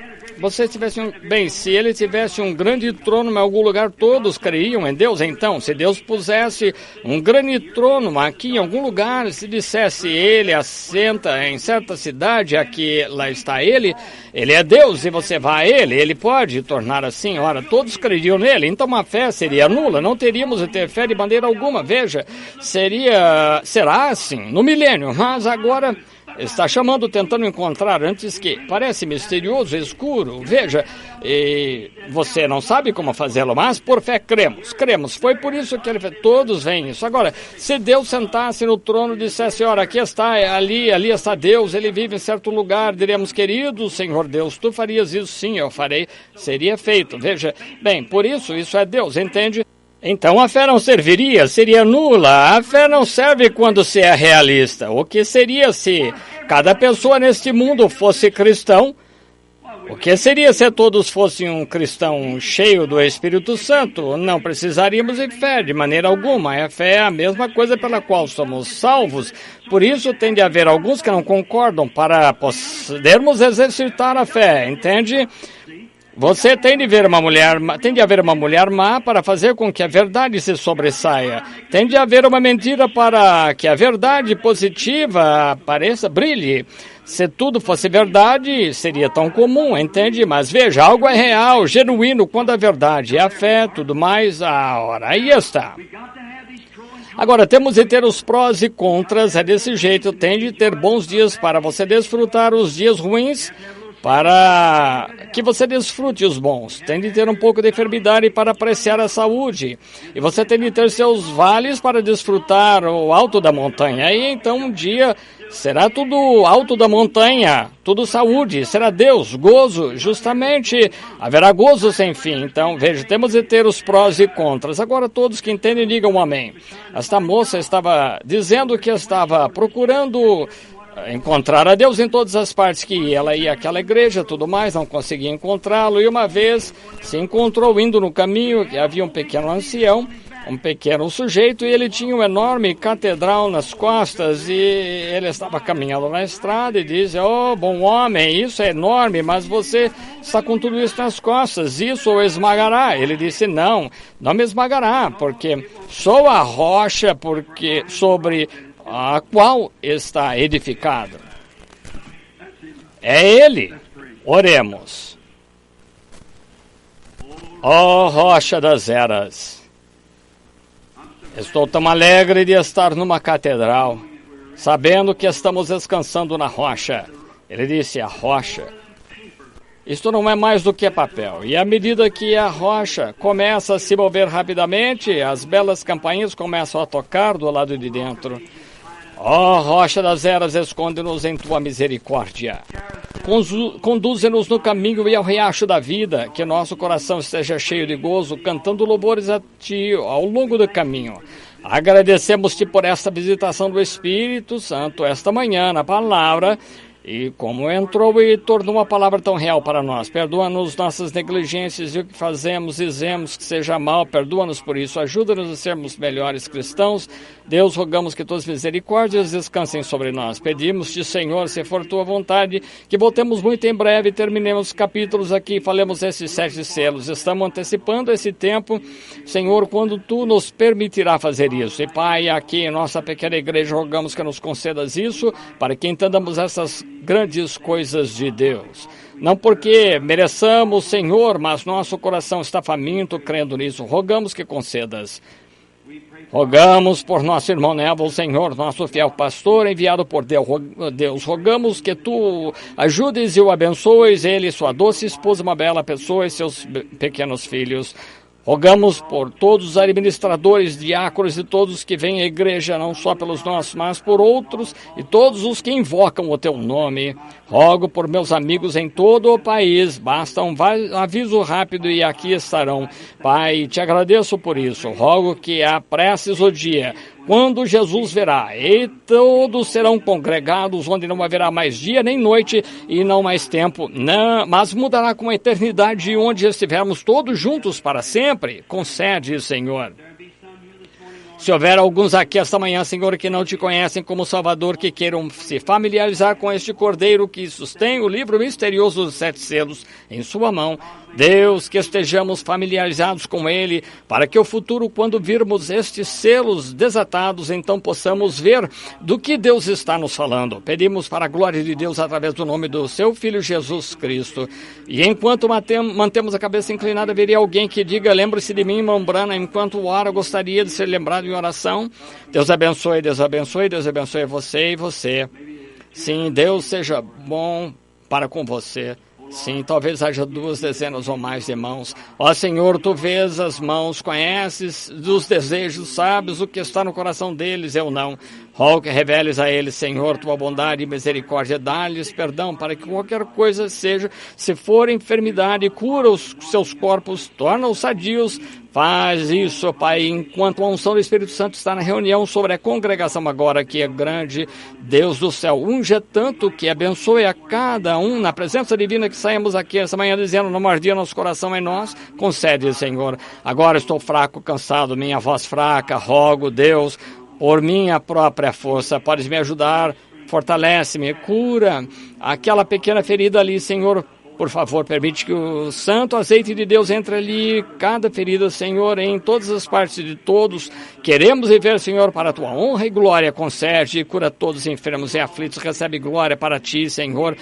S1: se ele tivesse um grande trono em algum lugar, todos creiam em Deus. Então, se Deus pusesse um grande trono aqui em algum lugar, se dissesse ele assenta em certa cidade, aqui lá está ele é Deus e você vai a ele pode tornar assim. Ora, todos creriam nele, então a fé seria nula, não teríamos de ter fé de maneira alguma. Veja, será assim no milênio, mas agora está chamando, tentando encontrar antes que parece misterioso, escuro. Veja, você não sabe como fazê-lo, mas por fé cremos. Foi por isso que ele fez. Todos veem isso. Agora, se Deus sentasse no trono e dissesse, olha, aqui está, ali está Deus, ele vive em certo lugar, diríamos, querido Senhor Deus, tu farias isso? Sim, eu farei, seria feito. Veja, bem, por isso é Deus, entende? Então a fé não serviria, seria nula. A fé não serve quando se é realista. O que seria se cada pessoa neste mundo fosse cristão? O que seria se todos fossem um cristão cheio do Espírito Santo? Não precisaríamos de fé de maneira alguma. A fé é a mesma coisa pela qual somos salvos. Por isso tem de haver alguns que não concordam para podermos exercitar a fé, entende? Você tem de haver uma mulher má para fazer com que a verdade se sobressaia. Tem de haver uma mentira para que a verdade positiva brilhe. Se tudo fosse verdade, seria tão comum, entende? Mas veja, algo é real, genuíno, quando a verdade é a fé, tudo mais, ora, aí está. Agora, temos de ter os prós e contras, é desse jeito. Tem de ter bons dias para você desfrutar os dias ruins, para que você desfrute os bons. Tem de ter um pouco de enfermidade para apreciar a saúde. E você tem de ter seus vales para desfrutar o alto da montanha. Aí então um dia será tudo alto da montanha, tudo saúde, será Deus, gozo, justamente haverá gozo sem fim. Então veja, temos de ter os prós e contras. Agora todos que entendem digam amém. Esta moça estava dizendo que estava procurando encontrar a Deus em todas as partes que ia. Ela ia àquela igreja, tudo mais, não conseguia encontrá-lo, e uma vez se encontrou indo no caminho, que havia um pequeno ancião, um pequeno sujeito, e ele tinha uma enorme catedral nas costas, e ele estava caminhando na estrada e disse, oh, bom homem, isso é enorme, mas você está com tudo isso nas costas, isso o esmagará. Ele disse, não me esmagará, porque sou a rocha sobre a qual está edificado. É Ele. Oremos. Ó rocha das eras, estou tão alegre de estar numa catedral, sabendo que estamos descansando na rocha. Ele disse, a rocha. Isto não é mais do que papel. E à medida que a rocha começa a se mover rapidamente, as belas campainhas começam a tocar do lado de dentro. Ó rocha das eras, esconde-nos em tua misericórdia. Conduze-nos no caminho e ao riacho da vida, que nosso coração esteja cheio de gozo, cantando louvores a ti ao longo do caminho. Agradecemos-te por esta visitação do Espírito Santo esta manhã na palavra, e como entrou e tornou a palavra tão real para nós. Perdoa-nos nossas negligências e o que fazemos, dizemos que seja mal. Perdoa-nos por isso. Ajuda-nos a sermos melhores cristãos. Deus, rogamos que tuas misericórdias descansem sobre nós. Pedimos-te, Senhor, se for tua vontade, que voltemos muito em breve e terminemos os capítulos aqui, falemos esses 7 selos. Estamos antecipando esse tempo, Senhor, quando tu nos permitirá fazer isso. E Pai, aqui em nossa pequena igreja, rogamos que nos concedas isso, para que entendamos essas grandes coisas de Deus. Não porque mereçamos, Senhor, mas nosso coração está faminto crendo nisso. Rogamos que concedas. Rogamos por nosso irmão Neville, Senhor, nosso fiel pastor, enviado por Deus. Rogamos que tu ajudes e o abençoes, ele, sua doce esposa, uma bela pessoa e seus pequenos filhos. Rogamos por todos os administradores, diáconos e todos que vêm à igreja, não só pelos nossos, mas por outros e todos os que invocam o teu nome. Rogo por meus amigos em todo o país, basta um aviso rápido e aqui estarão. Pai, te agradeço por isso. Rogo que apresses o dia quando Jesus virá, e todos serão congregados, onde não haverá mais dia nem noite e não mais tempo, não, mas mudará com a eternidade, onde estivermos todos juntos para sempre. Concede, Senhor. Se houver alguns aqui esta manhã, Senhor, que não te conhecem como Salvador, que queiram se familiarizar com este Cordeiro que sustém o livro misterioso dos 7 selos em sua mão, Deus, que estejamos familiarizados com ele, para que o futuro, quando virmos estes selos desatados, então possamos ver do que Deus está nos falando. Pedimos para a glória de Deus através do nome do seu Filho Jesus Cristo. E enquanto mantemos a cabeça inclinada, haveria alguém que diga, lembre-se de mim, irmão Branham, enquanto ora, gostaria de ser lembrado em oração. Deus abençoe, Deus abençoe, Deus abençoe você e você. Sim, Deus seja bom para com você. Sim, talvez haja 2 dezenas ou mais de mãos. Ó Senhor, Tu vês as mãos, conheces dos desejos, sabes o que está no coração deles, eu não. Rogo que reveles a eles, Senhor, Tua bondade e misericórdia, dá-lhes perdão para que qualquer coisa seja, se for enfermidade, cura os seus corpos, torna-os sadios. Faz isso, Pai, enquanto a unção do Espírito Santo está na reunião sobre a congregação agora, que é grande, Deus do céu, unja tanto que abençoe a cada um na presença divina que saímos aqui essa manhã dizendo, não mordia nosso coração em nós, concede, Senhor. Agora estou fraco, cansado, minha voz fraca, rogo, Deus, por minha própria força, podes me ajudar, fortalece-me, cura aquela pequena ferida ali, Senhor. Por favor, permite que o santo azeite de Deus entre ali, cada ferida, Senhor, em todas as partes de todos. Queremos viver, Senhor, para a Tua honra e glória. Concede e cura todos os enfermos e aflitos. Recebe glória para Ti, Senhor,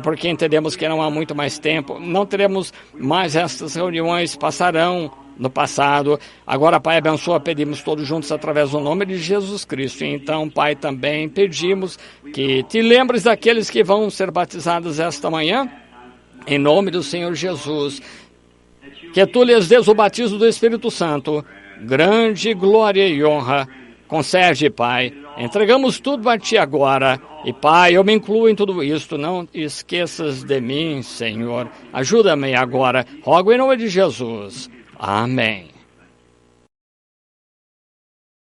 S1: porque entendemos que não há muito mais tempo. Não teremos mais estas reuniões, passarão no passado. Agora, Pai, abençoa, pedimos todos juntos através do nome de Jesus Cristo. Então, Pai, também pedimos que Te lembres daqueles que vão ser batizados esta manhã. Em nome do Senhor Jesus, que Tu lhes dês o batismo do Espírito Santo, grande glória e honra. Concede, Pai, entregamos tudo a Ti agora. E, Pai, eu me incluo em tudo isto, não esqueças de mim, Senhor. Ajuda-me agora, rogo em nome de Jesus. Amém.